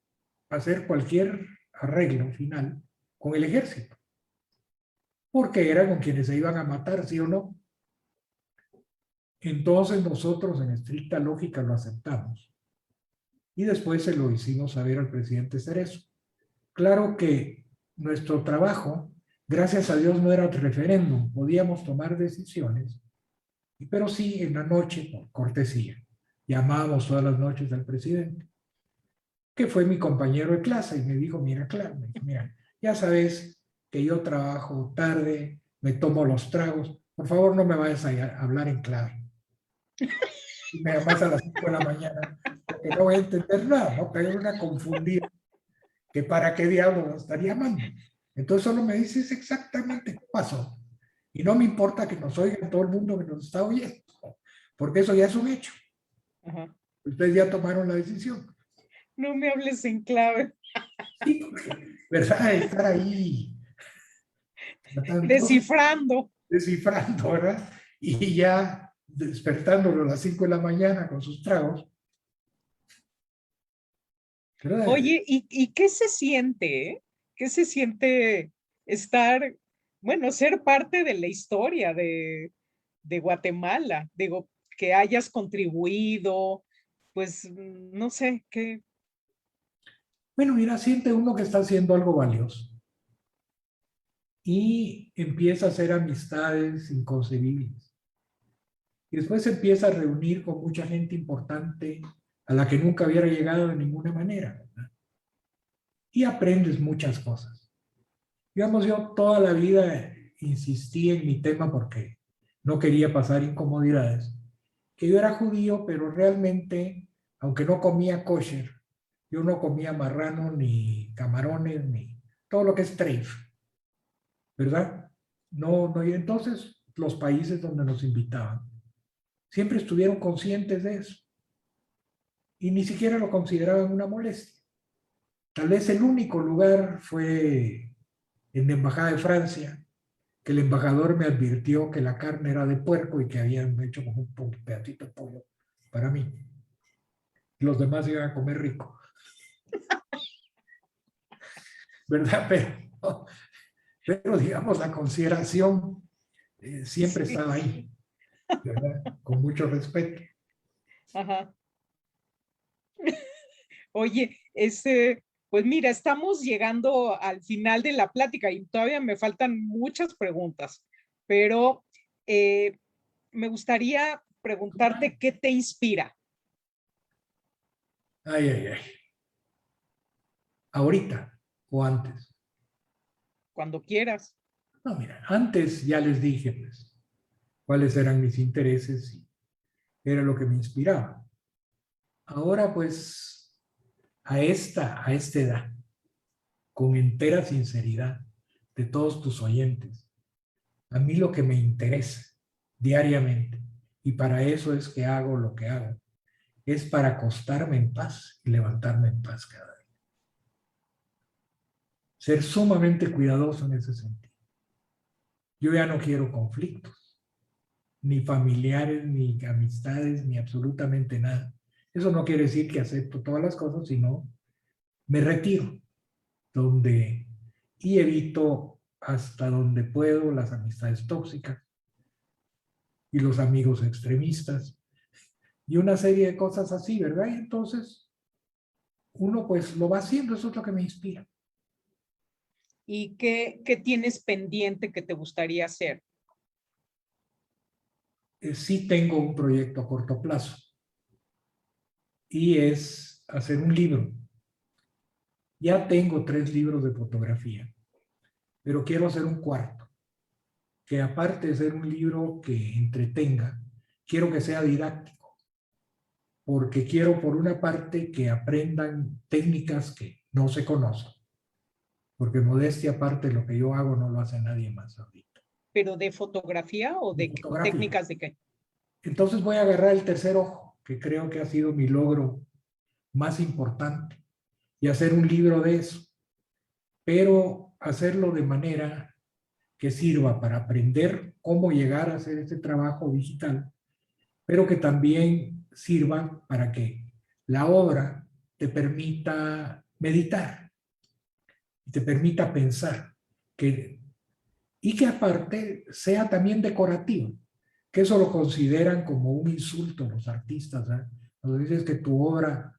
hacer cualquier arreglo final con el ejército, porque era con quienes se iban a matar, sí o no. Entonces nosotros en estricta lógica lo aceptamos y después se lo hicimos saber al presidente Cerezo. Claro que nuestro trabajo, gracias a Dios, no era referéndum, podíamos tomar decisiones, pero sí en la noche, por cortesía, llamábamos todas las noches al presidente que fue mi compañero de clase, y me dijo, mira, claro, me dijo, mira, ya sabes que yo trabajo tarde, me tomo los tragos, por favor no me vayas a hablar en clave. Y me llamas a las 5 de la mañana, porque no voy a entender nada, ¿no? Pero una confundida, que para qué diablos lo estaría llamando. Entonces solo me dices exactamente qué pasó. Y no me importa que nos oigan todo el mundo que nos está oyendo, porque eso ya es un hecho. Ajá. Ustedes ya tomaron la decisión. No me hables en clave. Sí, porque, ¿verdad? Estar ahí tratando, Descifrando. descifrando, ¿verdad? Y ya despertándolo a las 5 de la mañana con sus tragos, ¿verdad? Oye, ¿y qué se siente? ¿Qué se siente estar, bueno, ser parte de la historia de Guatemala? Digo, que hayas contribuido, pues, no sé, qué. Bueno, mira, siente uno que está haciendo algo valioso y empieza a hacer amistades inconcebibles. Y después se empieza a reunir con mucha gente importante a la que nunca hubiera llegado de ninguna manera, ¿verdad? Y aprendes muchas cosas. Digamos, yo toda la vida insistí en mi tema porque no quería pasar incomodidades. Que yo era judío, pero realmente, aunque no comía kosher, yo no comía marrano, ni camarones, ni todo lo que es treif, ¿verdad? No, no, y entonces los países donde nos invitaban siempre estuvieron conscientes de eso y ni siquiera lo consideraban una molestia. Tal vez el único lugar fue en la Embajada de Francia, que el embajador me advirtió que la carne era de puerco y que habían hecho como un pedacito de pollo para mí. Los demás iban a comer rico, ¿verdad? Pero digamos, la consideración siempre Sí, estaba ahí, ¿verdad? Con mucho respeto. ajá. Oye, pues mira, estamos llegando al final de la plática y todavía me faltan muchas preguntas, pero eh, me gustaría preguntarte qué te inspira Ay, ay, ay. Ahorita o antes. cuando quieras. No, mira, antes ya les dije, pues, cuáles eran mis intereses y era lo que me inspiraba. Ahora, pues, a esta edad, con entera sinceridad de todos tus oyentes, a mí lo que me interesa diariamente, y para eso es que hago lo que hago, es para acostarme en paz y levantarme en paz cada día. Ser sumamente cuidadoso en ese sentido. Yo ya no quiero conflictos, ni familiares, ni amistades, ni absolutamente nada. Eso no quiere decir que acepto todas las cosas, sino me retiro donde y evito hasta donde puedo las amistades tóxicas y los amigos extremistas y una serie de cosas así, ¿verdad? Y entonces uno pues lo va haciendo, eso es lo que me inspira. ¿Y qué tienes pendiente que te gustaría hacer? Sí tengo un proyecto a corto plazo y es hacer un libro. Ya tengo 3 libros de fotografía, pero quiero hacer un cuarto, que aparte de ser un libro que entretenga, quiero que sea didáctico, porque quiero por una parte que aprendan técnicas que no se conocen, porque modestia aparte lo que yo hago no lo hace nadie más ahorita. ¿Pero de fotografía o De de fotografía. técnicas de qué? Entonces voy a agarrar el tercer ojo, que creo que ha sido mi logro más importante, y hacer un libro de eso, pero hacerlo de manera que sirva para aprender cómo llegar a hacer este trabajo digital, pero que también sirva para que la obra te permita meditar y te permita pensar que, y que aparte sea también decorativo, que eso lo consideran como un insulto los artistas, ¿eh? Cuando dices que tu obra,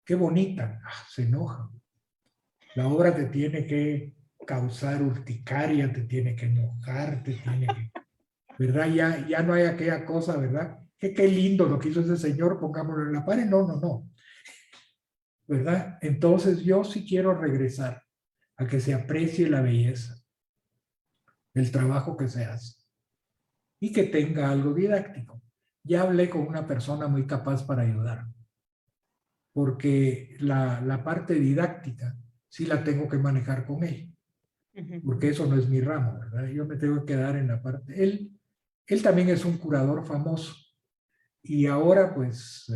qué bonita, se enoja. La obra te tiene que causar urticaria, te tiene que enojar, te tiene que, ¿verdad? Ya no hay aquella cosa, ¿verdad? Que qué lindo lo que hizo ese señor, pongámoslo en la pared. No, no, no. ¿verdad? Entonces yo sí quiero regresar a que se aprecie la belleza del trabajo que se hace y que tenga algo didáctico. Ya hablé con una persona muy capaz para ayudar, porque la parte didáctica sí la tengo que manejar con él, porque eso no es mi ramo, ¿verdad? Yo me tengo que quedar en la parte. Él también es un curador famoso y ahora pues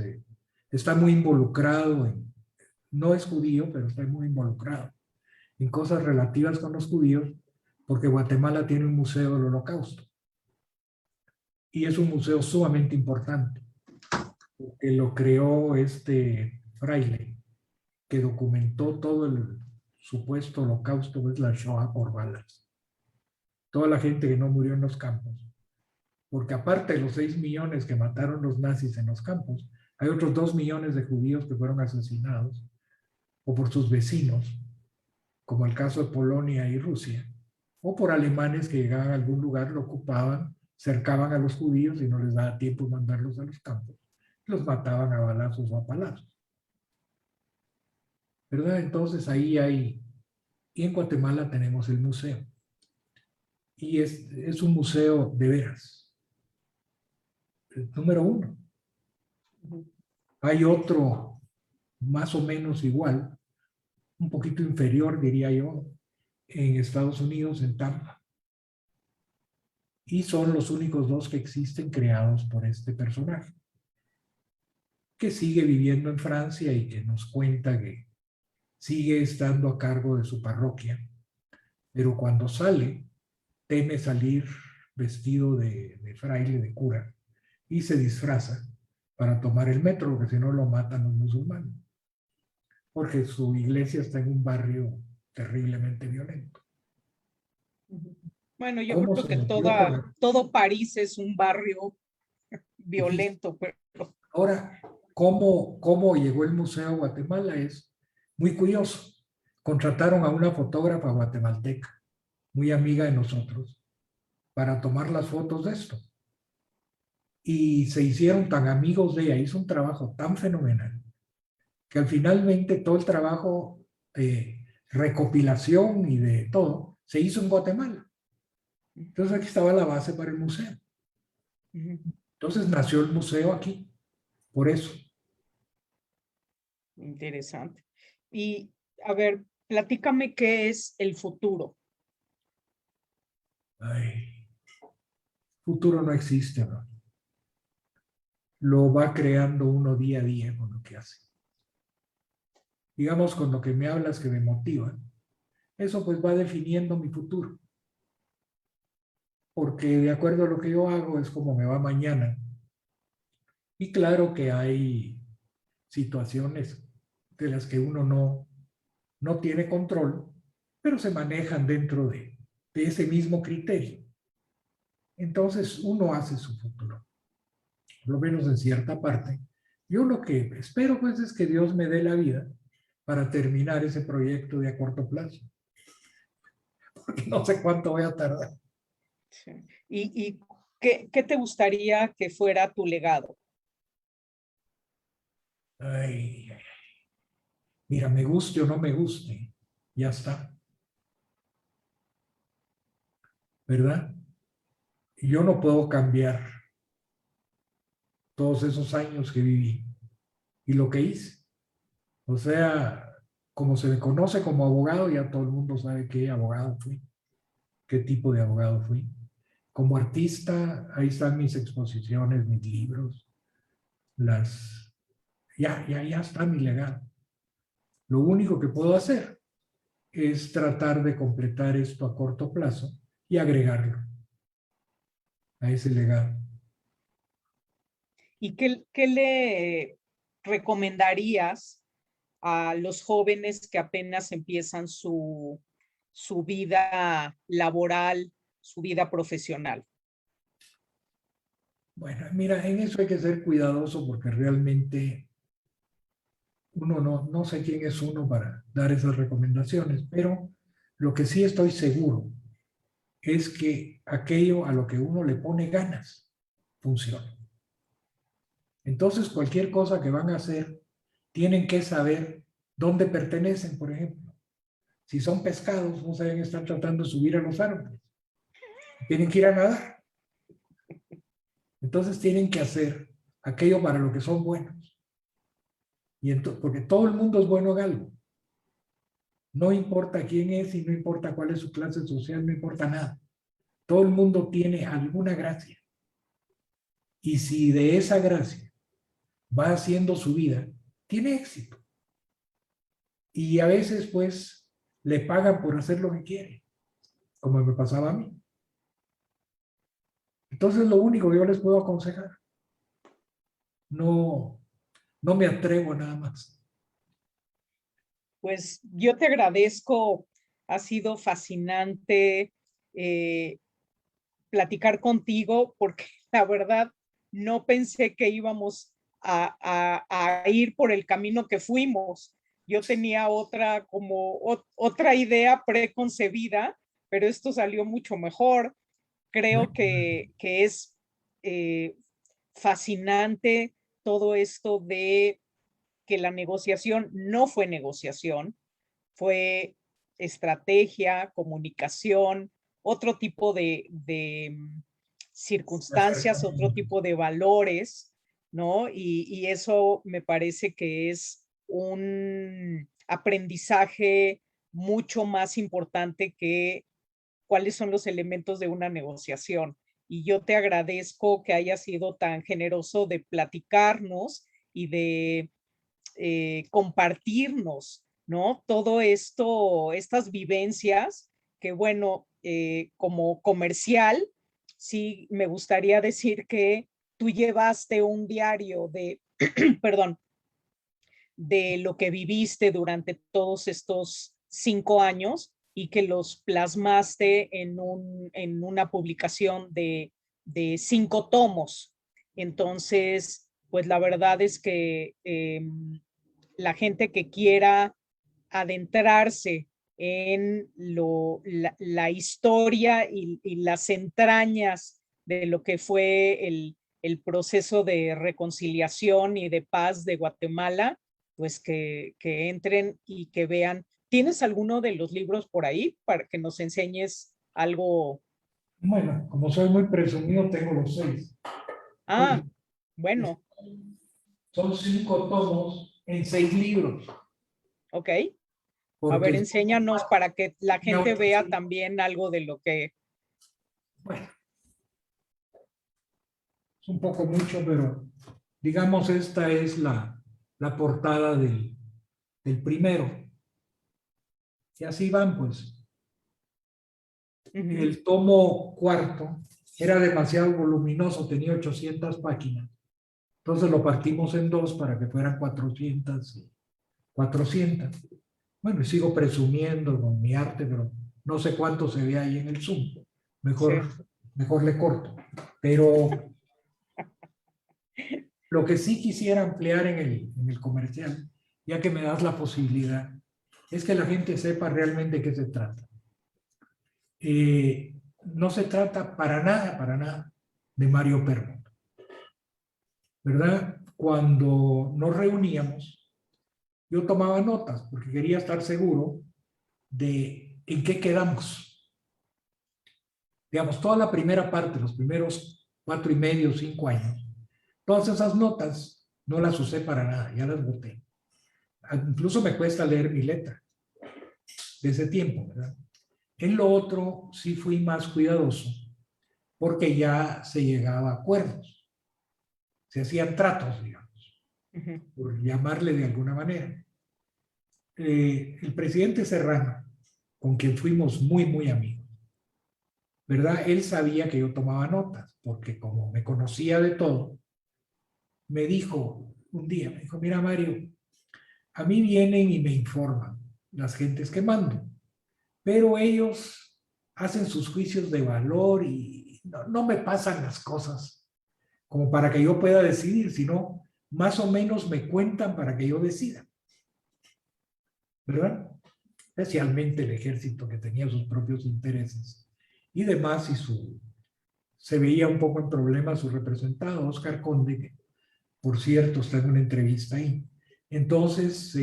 está muy involucrado en, no es judío, pero está muy involucrado en cosas relativas con los judíos, porque Guatemala tiene un museo del Holocausto y es un museo sumamente importante, que lo creó este fraile, que documentó todo el supuesto holocausto, que es la Shoah por balas. Toda la gente que no murió en los campos. Porque aparte de los 6 millones que mataron los nazis en los campos, hay otros 2 millones de judíos que fueron asesinados o por sus vecinos, como el caso de Polonia y Rusia, o por alemanes que llegaban a algún lugar, lo ocupaban, cercaban a los judíos y no les daba tiempo de mandarlos a los campos. Los mataban a balazos o a palazos. ¿Verdad? Entonces ahí hay, y en Guatemala tenemos el museo. Y es un museo de veras. El número uno. Hay otro más o menos igual, un poquito inferior, diría yo, en Estados Unidos, en Tampa. Y son los únicos dos que existen creados por este personaje, que sigue viviendo en Francia y que nos cuenta que sigue estando a cargo de su parroquia, pero cuando sale, teme salir vestido de fraile, de cura, y se disfraza para tomar el metro, porque si no lo matan los musulmanes, porque su iglesia está en un barrio terriblemente violento. Bueno, yo ¿Cómo creo se que metió por la... todo París es un barrio violento, pero Ahora, ¿cómo llegó el Museo a Guatemala? Es muy curioso. Contrataron a una fotógrafa guatemalteca, muy amiga de nosotros, para tomar las fotos de esto. Y se hicieron tan amigos de ella, hizo un trabajo tan fenomenal, que al finalmente todo el trabajo de recopilación y de todo se hizo en Guatemala. Entonces aquí estaba la base para el museo. Entonces nació el museo aquí, por eso. interesante. Y a ver, platícame qué es el futuro. Ay, futuro no existe, ¿no? Lo va creando uno día a día con lo que hace. Digamos, con lo que me hablas que me motiva, eso pues va definiendo mi futuro. Porque de acuerdo a lo que yo hago es como me va mañana. Y claro que hay situaciones de las que uno no tiene control, pero se manejan dentro de ese mismo criterio. Entonces uno hace su futuro, por lo menos en cierta parte. Yo lo que espero pues es que Dios me dé la vida para terminar ese proyecto de a corto plazo, porque no sé cuánto voy a tardar. Sí. ¿Y qué te gustaría que fuera tu legado? Ay, mira, me guste o no me guste, ya está, ¿verdad? Yo no puedo cambiar todos esos años que viví y lo que hice. O sea, como se me conoce como abogado, ya todo el mundo sabe qué abogado fui, qué tipo de abogado fui. Como artista, ahí están mis exposiciones, mis libros, ya está mi legado. Lo único que puedo hacer es tratar de completar esto a corto plazo y agregarlo a ese legado. ¿Y qué le recomendarías a los jóvenes que apenas empiezan su vida laboral, su vida profesional? Bueno, mira, en eso hay que ser cuidadoso porque realmente uno no sé quién es uno para dar esas recomendaciones, pero lo que sí estoy seguro es que aquello a lo que uno le pone ganas funciona. Entonces, cualquier cosa que van a hacer, tienen que saber ¿Dónde pertenecen, por ejemplo? Si son pescados, no se deben estar tratando de subir a los árboles. Tienen que ir a nadar. Entonces tienen que hacer aquello para lo que son buenos. Y porque todo el mundo es bueno en algo. No importa quién es y no importa cuál es su clase social, no importa nada. Todo el mundo tiene alguna gracia. Y si de esa gracia va haciendo su vida, tiene éxito. Y a veces, pues, le pagan por hacer lo que quiere, como me pasaba a mí. Entonces, lo único que yo les puedo aconsejar, no me atrevo a nada más. Pues yo te agradezco, ha sido fascinante platicar contigo porque la verdad no pensé que íbamos a ir por el camino que fuimos. Yo tenía otra idea preconcebida, pero esto salió mucho mejor. Creo que es fascinante todo esto de que la negociación no fue negociación, fue estrategia, comunicación, otro tipo de circunstancias, otro tipo de valores, ¿no? Y eso me parece que es un aprendizaje mucho más importante que cuáles son los elementos de una negociación. Y yo te agradezco que hayas sido tan generoso de platicarnos y de compartirnos, ¿no? Todo esto, estas vivencias, que bueno, como comercial, sí me gustaría decir que tú llevaste un diario de, perdón, de lo que viviste durante todos estos 5 años y que los plasmaste en una publicación de 5 tomos. Entonces, pues la verdad es que la gente que quiera adentrarse en la historia y las entrañas de lo que fue el proceso de reconciliación y de paz de Guatemala, pues que entren y que vean. ¿Tienes alguno de los libros por ahí para que nos enseñes algo? Bueno, como soy muy presumido, tengo los 6. Ah, bueno, Son 5 tomos en 6 libros. ok. A Porque ver, enséñanos para que la no, gente vea también algo de lo que... bueno, es un poco mucho, pero digamos esta es la portada del primero. Y así van, pues. El tomo cuarto era demasiado voluminoso, tenía 800 páginas. Entonces lo partimos en 2 para que fueran 400. Bueno, y sigo presumiendo con mi arte, pero no sé cuánto se ve ahí en el Zoom. Mejor le corto. Pero lo que sí quisiera ampliar en el comercial, ya que me das la posibilidad, es que la gente sepa realmente de qué se trata. No se trata para nada de Mario Permut, ¿verdad? Cuando nos reuníamos, yo tomaba notas porque quería estar seguro de en qué quedamos. Digamos, toda la primera parte, los primeros 4 y medio, 5 años, todas esas notas no las usé para nada, ya las boté. Incluso me cuesta leer mi letra de ese tiempo, ¿verdad? En lo otro sí fui más cuidadoso porque ya se llegaba a acuerdos, se hacían tratos, digamos, por llamarle de alguna manera. El presidente Serrano, con quien fuimos muy amigos, ¿verdad? Él sabía que yo tomaba notas, porque como me conocía de todo, me dijo un día, me dijo, mira Mario, a mí vienen y me informan las gentes que mando, pero ellos hacen sus juicios de valor y no me pasan las cosas como para que yo pueda decidir, sino más o menos me cuentan para que yo decida, ¿verdad? Especialmente el ejército que tenía sus propios intereses y demás, y se veía un poco en problemas su representado, Oscar Conde, que por cierto está en una entrevista ahí. Entonces,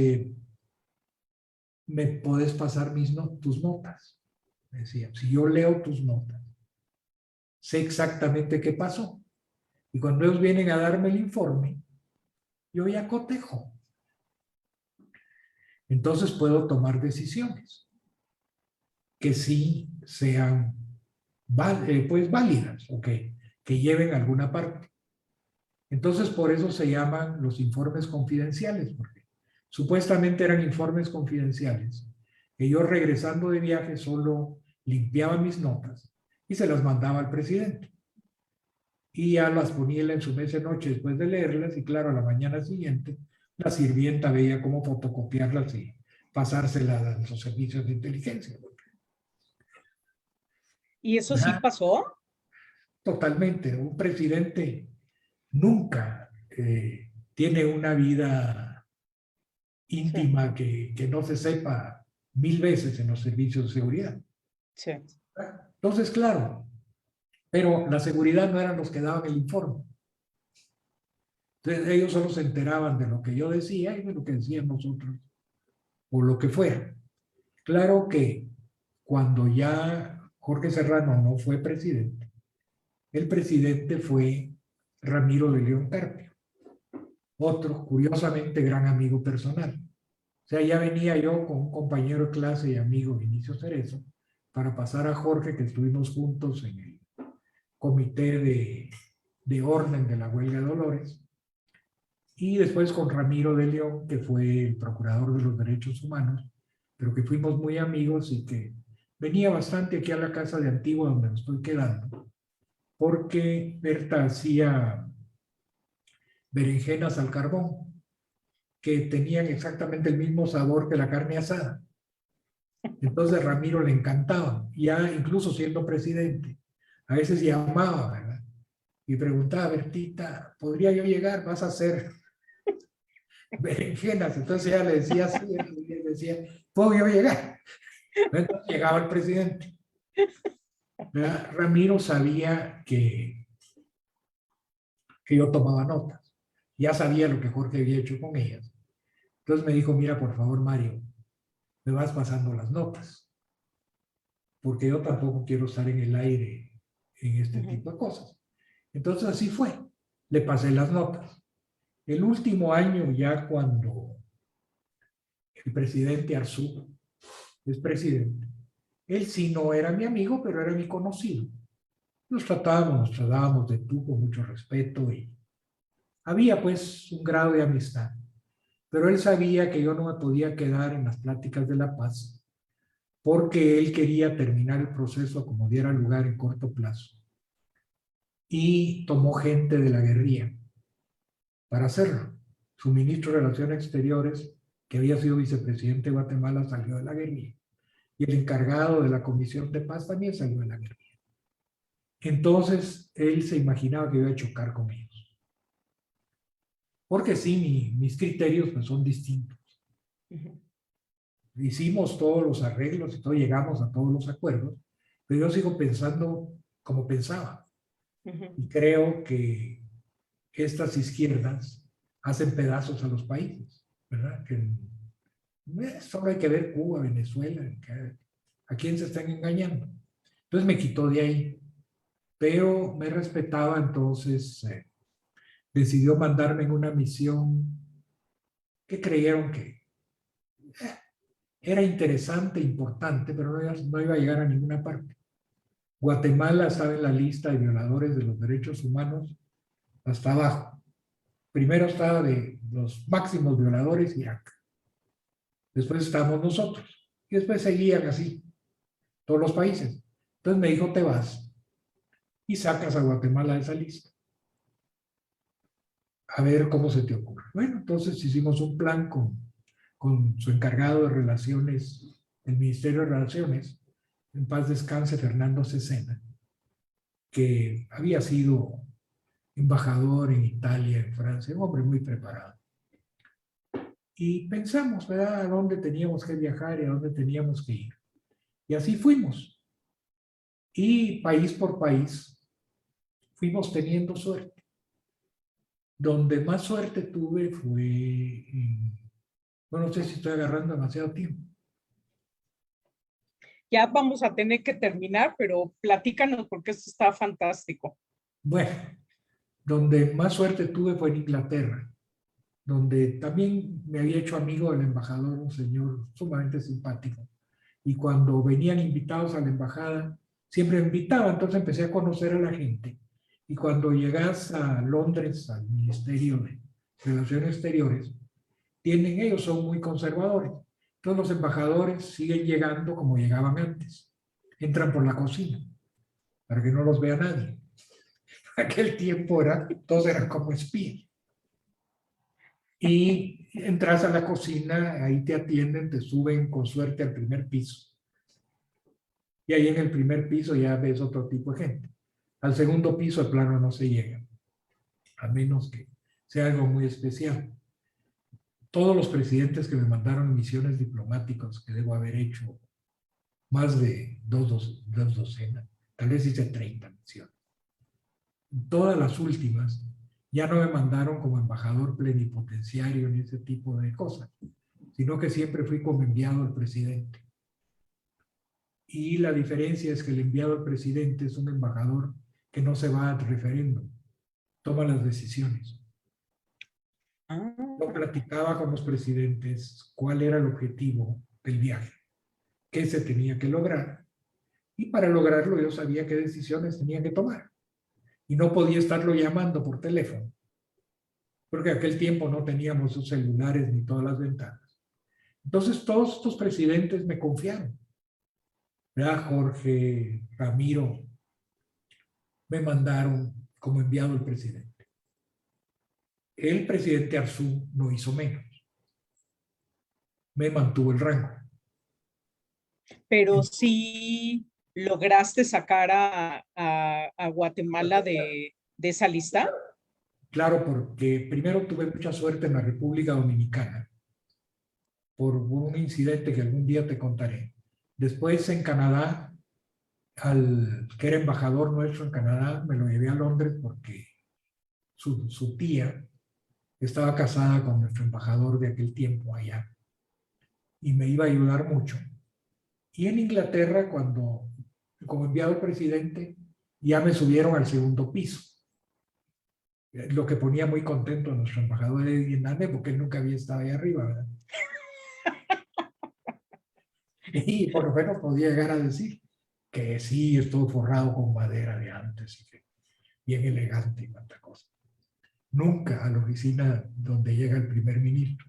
me puedes pasar tus notas. Me decía, si yo leo tus notas, sé exactamente qué pasó. Y cuando ellos vienen a darme el informe, yo ya cotejo. Entonces puedo tomar decisiones que sí sean pues válidas, o que lleven a alguna parte. Entonces por eso se llaman los informes confidenciales, porque supuestamente eran informes confidenciales, que yo regresando de viaje solo limpiaba mis notas y se las mandaba al presidente. Y ya las ponía él en su mesa de noche después de leerlas, y claro, a la mañana siguiente la sirvienta veía cómo fotocopiarlas y pasárselas a los servicios de inteligencia. ¿Y eso sí ¿Verdad? pasó? Totalmente. Un presidente nunca tiene una vida Sí, íntima que no se sepa 1000 veces en los servicios de seguridad. sí. Entonces, claro, pero la seguridad no eran los que daban el informe. Entonces, ellos solo se enteraban de lo que yo decía y de lo que decían nosotros, o lo que fuera. Claro que cuando ya Jorge Serrano no fue presidente, el presidente fue Ramiro de León Carpio, otro curiosamente gran amigo personal. O sea, ya venía yo con un compañero de clase y amigo, Vinicio Cerezo, para pasar a Jorge, que estuvimos juntos en el comité de orden de la huelga de Dolores, y después con Ramiro de León, que fue el procurador de los derechos humanos, pero que fuimos muy amigos y que venía bastante aquí a la casa de Antigua, donde me estoy quedando, porque Berta hacía berenjenas al carbón, que tenían exactamente el mismo sabor que la carne asada. Entonces a Ramiro le encantaba, ya incluso siendo presidente. A veces llamaba, ¿verdad? Y preguntaba, Bertita, ¿podría yo llegar? ¿Vas a hacer berenjenas? Entonces ella le decía así, y le decía, ¿puedo yo llegar? Entonces llegaba el presidente. ¿Verdad? Ramiro sabía que yo tomaba notas. Ya sabía lo que Jorge había hecho con ellas. Entonces me dijo, mira, por favor, Mario, me vas pasando las notas, porque yo tampoco quiero estar en el aire en este tipo de cosas. Entonces así fue. Le pasé las notas. El último año, ya cuando el presidente Arzú es presidente, él sí no era mi amigo, pero era mi conocido. Nos tratábamos de tú con mucho respeto y había pues un grado de amistad. Pero él sabía que yo no me podía quedar en las pláticas de la paz porque él quería terminar el proceso como diera lugar en corto plazo. Y tomó gente de la guerrilla para hacerlo. Su ministro de Relaciones Exteriores, que había sido vicepresidente de Guatemala, salió de la guerrilla. Y el encargado de la Comisión de Paz también salió de la guerrilla. Entonces, él se imaginaba que iba a chocar con ellos. Porque sí, mis criterios pues, son distintos. Hicimos todos los arreglos y todo, llegamos a todos los acuerdos, pero yo sigo pensando como pensaba. Y creo que estas izquierdas hacen pedazos a los países, ¿verdad? Que solo hay que ver Cuba, Venezuela, a quién se están engañando. Entonces me quitó de ahí, pero me respetaba, entonces decidió mandarme en una misión que creyeron que era interesante, importante, pero no iba a llegar a ninguna parte. Guatemala estaba en la lista de violadores de los derechos humanos hasta abajo. Primero estaba de los máximos violadores Irak. Después estábamos nosotros. Y después seguían así todos los países. Entonces me dijo, te vas y sacas a Guatemala de esa lista. A ver cómo se te ocurre. Bueno, entonces hicimos un plan con su encargado de relaciones, el Ministerio de Relaciones, en paz descanse Fernando Cesena, que había sido embajador en Italia, en Francia, un hombre muy preparado. Y pensamos, ¿verdad?, a dónde teníamos que viajar y a dónde teníamos que ir. Y así fuimos. Y país por país fuimos teniendo suerte. Donde más suerte tuve fue, bueno, no sé si estoy agarrando demasiado tiempo. Ya vamos a tener que terminar, pero platícanos porque esto está fantástico. Bueno, donde más suerte tuve fue en Inglaterra, donde también me había hecho amigo del embajador, un señor sumamente simpático. Y cuando venían invitados a la embajada, siempre me invitaba, entonces empecé a conocer a la gente. Y cuando llegas a Londres, al Ministerio de Relaciones Exteriores, ellos son muy conservadores. Todos los embajadores siguen llegando como llegaban antes. Entran por la cocina, para que no los vea nadie. Aquel tiempo todos eran como espías. Y entras a la cocina, ahí te atienden, te suben con suerte al primer piso. Y ahí en el primer piso ya ves otro tipo de gente. Al segundo piso, de plano, no se llega, a menos que sea algo muy especial. Todos los presidentes que me mandaron misiones diplomáticas, que debo haber hecho más de dos docenas, tal vez hice 30 misiones. Todas las últimas ya no me mandaron como embajador plenipotenciario ni ese tipo de cosas, sino que siempre fui como enviado al presidente. Y la diferencia es que el enviado al presidente es un embajador que no se va al referéndum, toma las decisiones. Yo platicaba con los presidentes cuál era el objetivo del viaje, qué se tenía que lograr, y para lograrlo yo sabía qué decisiones tenía que tomar. Y no podía estarlo llamando por teléfono, porque en aquel tiempo no teníamos sus celulares ni todas las ventanas. Entonces todos estos presidentes me confiaron. ¿Verdad? Jorge, Ramiro, me mandaron como enviado al presidente. El presidente Arzú no hizo menos. Me mantuvo el rango. Pero sí lograste sacar a Guatemala de esa lista. Claro, porque primero tuve mucha suerte en la República Dominicana por un incidente que algún día te contaré. Después en Canadá, al que era embajador nuestro en Canadá, me lo llevé a Londres porque su tía estaba casada con nuestro embajador de aquel tiempo allá y me iba a ayudar mucho. Y en Inglaterra, cuando como enviado al presidente, ya me subieron al segundo piso. Lo que ponía muy contento a nuestro embajador de Vietnam, porque él nunca había estado ahí arriba, ¿verdad? Y por lo menos podía llegar a decir que sí, estuvo forrado con madera de antes y que bien elegante y tanta cosa. Nunca a la oficina donde llega el primer ministro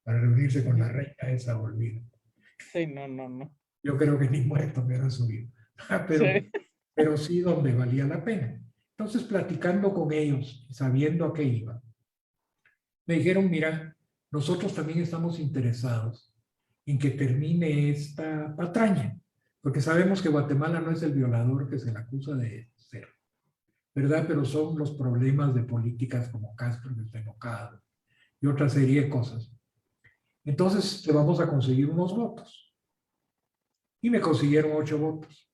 para reunirse con la reina esa olvida. Sí, no. Yo creo que ni muerto me han subido. Pero sí donde valía la pena. Entonces, platicando con ellos, sabiendo a qué iba, me dijeron, mira, nosotros también estamos interesados en que termine esta patraña, porque sabemos que Guatemala no es el violador que se le acusa de ser, ¿verdad? Pero son los problemas de políticas como Castro, que está enojado, y otra serie de cosas. Entonces, te vamos a conseguir unos votos. Y me consiguieron 8 votos.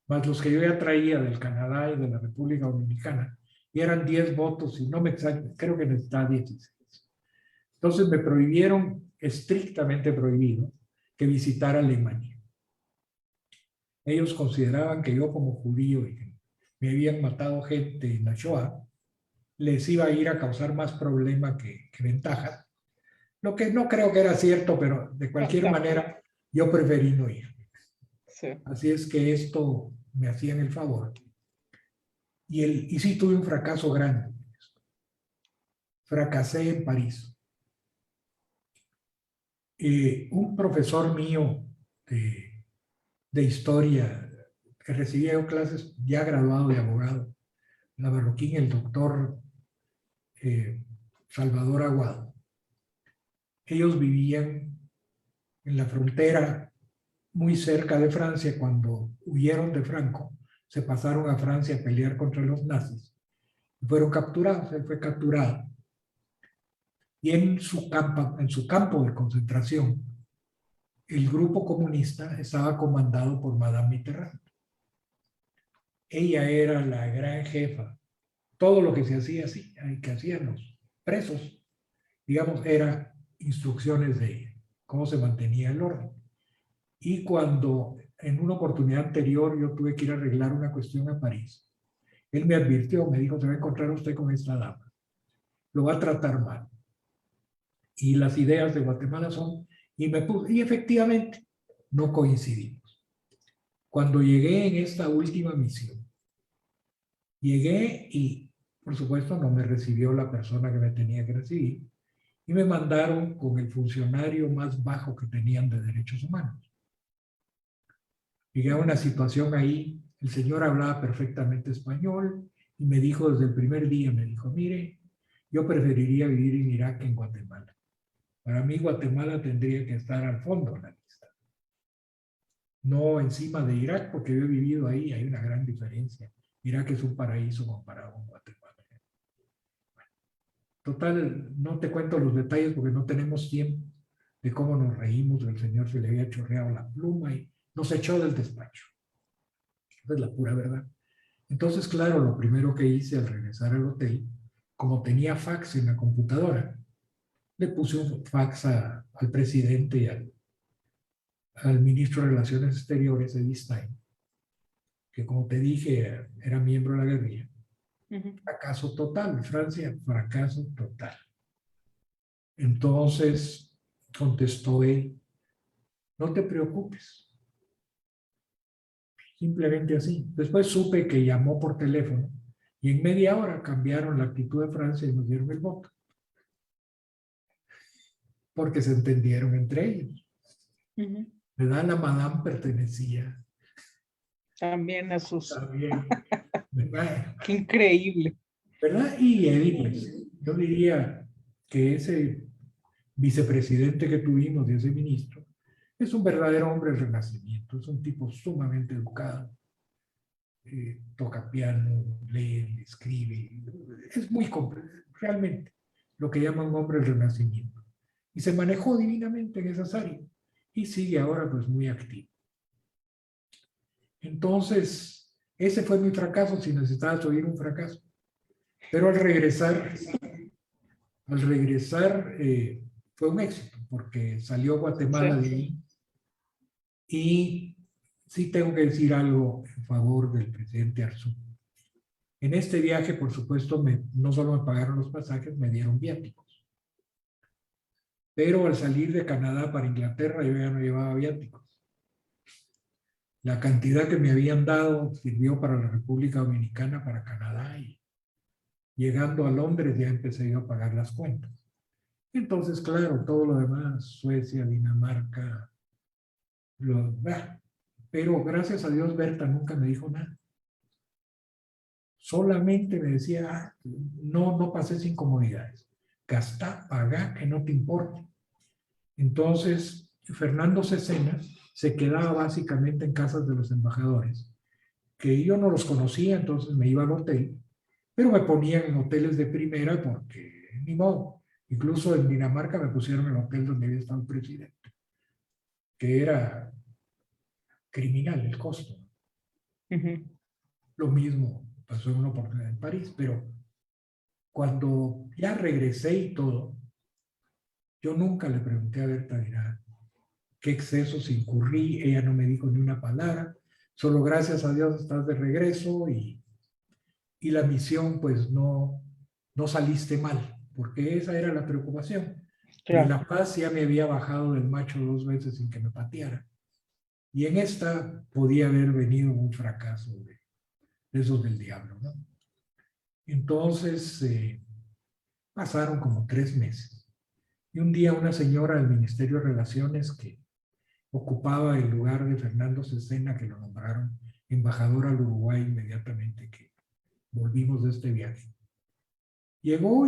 Más los que yo ya traía del Canadá y de la República Dominicana, y eran 10 votos, y no me exagero, creo que necesitaba 16. Entonces me prohibieron, estrictamente prohibido, que visitara Alemania. Ellos consideraban que yo como judío y que me habían matado gente en la Shoah, les iba a ir a causar más problema que ventaja. Lo que no creo que era cierto, pero de cualquier manera yo preferí no ir. Sí. Así es que esto me hacían el favor. Y sí tuve un fracaso grande. Fracasé en París. Un profesor mío de historia, que recibía clases ya graduado de abogado, la Marroquín, el doctor Salvador Aguado. Ellos vivían en la frontera muy cerca de Francia. Cuando huyeron de Franco, se pasaron a Francia a pelear contra los nazis. Fueron capturados, él fue capturado. Y en su campo de concentración, el grupo comunista estaba comandado por Madame Mitterrand. Ella era la gran jefa. Todo lo que se hacía así, que hacían los presos, digamos, era instrucciones de ella, cómo se mantenía el orden. Y cuando en una oportunidad anterior yo tuve que ir a arreglar una cuestión a París, él me advirtió, me dijo, se va a encontrar usted con esta dama, lo va a tratar mal. Y las ideas de Guatemala son, y efectivamente no coincidimos. Cuando llegué en esta última misión, llegué y por supuesto no me recibió la persona que me tenía que recibir y me mandaron con el funcionario más bajo que tenían de derechos humanos. Llegué a una situación ahí, el señor hablaba perfectamente español y me dijo desde el primer día, me dijo, mire, yo preferiría vivir en Irak que en Guatemala. Para mí Guatemala tendría que estar al fondo de la lista. No encima de Irak, porque yo he vivido ahí, hay una gran diferencia. Irak es un paraíso comparado con Guatemala. Total, no te cuento los detalles porque no tenemos tiempo de cómo nos reímos, el señor se le había chorreado la pluma y nos echó del despacho. Esa es la pura verdad. Entonces, claro, lo primero que hice al regresar al hotel, como tenía fax en la computadora, le puse un fax al presidente y al ministro de Relaciones Exteriores, Edith Stein, que como te dije, era miembro de la guerrilla. Fracaso total, Francia, fracaso total. Entonces contestó él, no te preocupes, simplemente así. Después supe que llamó por teléfono y en media hora cambiaron la actitud de Francia y nos dieron el voto. Porque se entendieron entre ellos. ¿Verdad? La madame pertenecía también a sus... también, ¿verdad? Qué increíble. ¿Verdad? Y él, pues, yo diría que ese vicepresidente que tuvimos, de ese ministro, es un verdadero hombre del Renacimiento, es un tipo sumamente educado, toca piano, lee, escribe, es muy realmente lo que llaman un hombre del Renacimiento. Y se manejó divinamente en esas áreas y sigue ahora pues muy activo. Entonces, ese fue mi fracaso, si necesitabas oír un fracaso. Pero al regresar fue un éxito, porque salió Guatemala de ahí. Y sí tengo que decir algo en favor del presidente Arzú. En este viaje, por supuesto, no solo me pagaron los pasajes, me dieron viáticos. Pero al salir de Canadá para Inglaterra, yo ya no llevaba viáticos. La cantidad que me habían dado sirvió para la República Dominicana, para Canadá, y llegando a Londres ya empecé yo a pagar las cuentas. Entonces, claro, todo lo demás, Suecia, Dinamarca, pero gracias a Dios Berta nunca me dijo nada. Solamente me decía, no pases incomodidades. Gastá, pagá, que no te importe. Entonces, Fernando Cesena se quedaba básicamente en casas de los embajadores, que yo no los conocía, entonces me iba al hotel, pero me ponían en hoteles de primera porque ni modo. Incluso en Dinamarca me pusieron en el hotel donde había estado el presidente, que era criminal el costo. Lo mismo pasó en una oportunidad en París, pero cuando ya regresé y todo, yo nunca le pregunté a Berta Dirá qué excesos incurrí, ella no me dijo ni una palabra, solo gracias a Dios estás de regreso y la misión pues no saliste mal, porque esa era la preocupación. Claro. En La Paz ya me había bajado del macho 2 veces sin que me pateara. Y en esta podía haber venido un fracaso de esos del diablo, ¿no? Entonces pasaron como 3 meses. Y un día una señora del Ministerio de Relaciones que ocupaba el lugar de Fernando Cesena, que lo nombraron embajador al Uruguay inmediatamente que volvimos de este viaje, llegó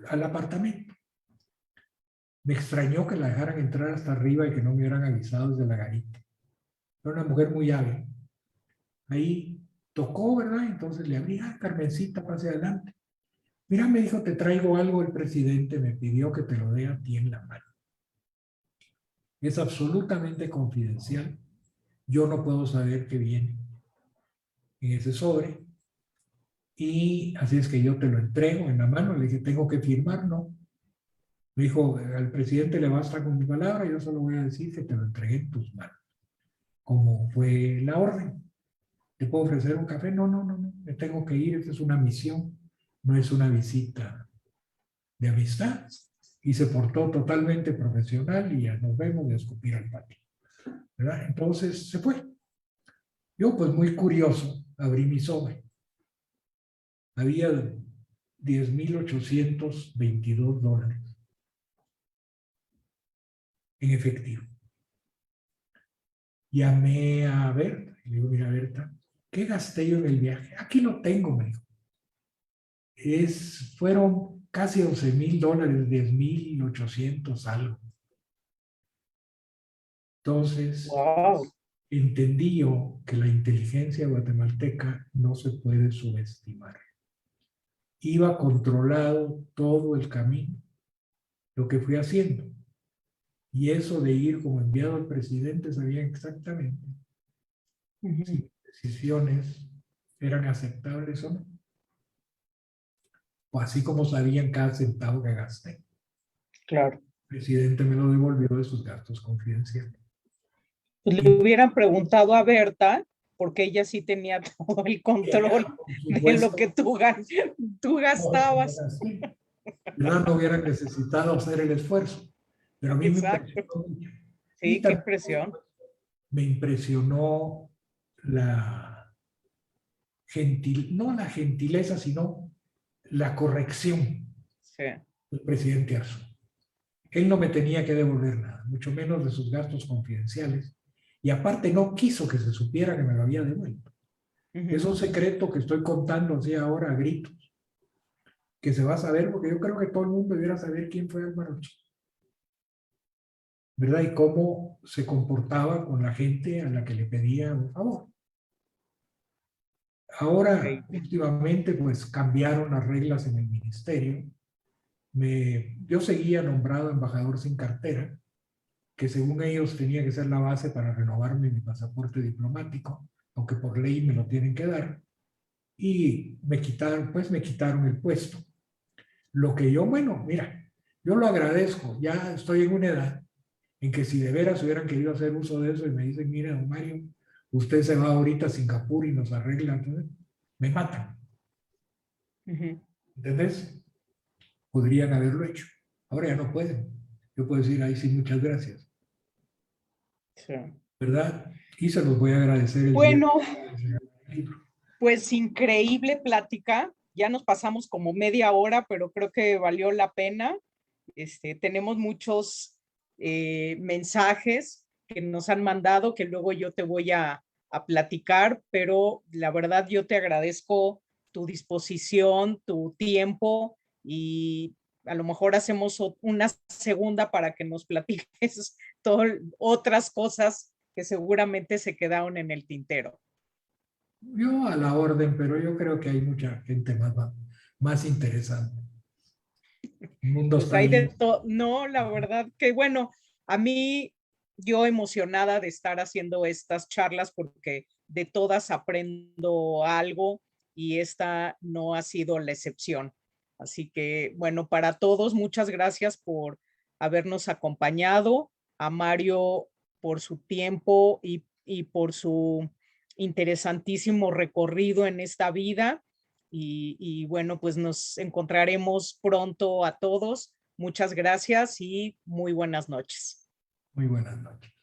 al apartamento. Me extrañó que la dejaran entrar hasta arriba y que no me hubieran avisado desde la garita. Era una mujer muy hábil. Ahí tocó, ¿verdad? Entonces le abrí, Carmencita, pase adelante. Mira, me dijo, te traigo algo, el presidente me pidió que te lo dé a ti en la mano. Es absolutamente confidencial. Yo no puedo saber qué viene en ese sobre. Y así es que yo te lo entrego en la mano. Le dije, ¿tengo que firmar? No. Me dijo, al presidente le basta con mi palabra, yo solo voy a decir que te lo entregué en tus manos. Como fue la orden. ¿Te puedo ofrecer un café? No, no, no, no, me tengo que ir, esta es una misión, no es una visita de amistad. Y se portó totalmente profesional y ya nos vemos de escupir al patio, ¿verdad? Entonces se fue. Yo, pues muy curioso, abrí mi sobre. Había $10,822 en efectivo. Llamé a Berta y le digo, mira Berta, ¿qué gasté yo en el viaje? Aquí lo tengo, me dijo. Fueron casi $11,000, 10,800 algo. Entonces, Wow. entendí yo que la inteligencia guatemalteca no se puede subestimar. Iba controlado todo el camino, lo que fui haciendo. Y eso de ir como enviado al presidente, sabían exactamente si mis decisiones eran aceptables o no. O así como sabían cada centavo que gasté. Claro. El presidente me lo devolvió de sus gastos confidenciales. Pues Y le hubieran preguntado a Berta, porque ella sí tenía todo el control por de lo que supuesto, tú gastabas. no hubieran necesitado hacer el esfuerzo. Pero a mí me Exacto. impresionó mucho. Y Sí, qué también impresión. me impresionó la no la gentileza, sino la corrección Sí. del presidente Arzu. Él no me tenía que devolver nada, mucho menos de sus gastos confidenciales. Y aparte no quiso que se supiera que me lo había devuelto. Es un secreto que estoy contando así ahora a gritos, que se va a saber porque yo creo que todo el mundo debiera saber quién fue Álvaro Chico, ¿verdad? Y cómo se comportaba con la gente a la que le pedía un favor. Ahora, Increíble. últimamente, pues cambiaron las reglas en el ministerio. Yo seguía nombrado embajador sin cartera, que según ellos tenía que ser la base para renovarme mi pasaporte diplomático, aunque por ley me lo tienen que dar. Y me quitaron el puesto. Lo que yo, bueno, mira, yo lo agradezco, ya estoy en una edad en que si de veras hubieran querido hacer uso de eso y me dicen, mira, don Mario, usted se va ahorita a Singapur y nos arregla, entonces, me matan. ¿Entendés? Podrían haberlo hecho. Ahora ya no pueden. Yo puedo decir, ahí sí, muchas gracias. Sí. ¿Verdad? Y se los voy a agradecer el día Bueno, del libro. pues increíble plática. Ya nos pasamos como media hora, pero creo que valió la pena. Tenemos muchos mensajes que nos han mandado que luego yo te voy a platicar, pero la verdad yo te agradezco tu disposición, tu tiempo y a lo mejor hacemos una segunda para que nos platiques otras cosas que seguramente se quedaron en el tintero. Yo a la orden, pero yo creo que hay mucha gente más interesante. El mundo Pues está hay de bien. todo, no, la verdad que bueno, a mí yo emocionada de estar haciendo estas charlas porque de todas aprendo algo y esta no ha sido la excepción. Así que bueno, para todos, muchas gracias por habernos acompañado, a Mario por su tiempo y por su interesantísimo recorrido en esta vida. Y bueno, pues nos encontraremos pronto a todos. Muchas gracias y muy buenas noches. Muy buenas noches.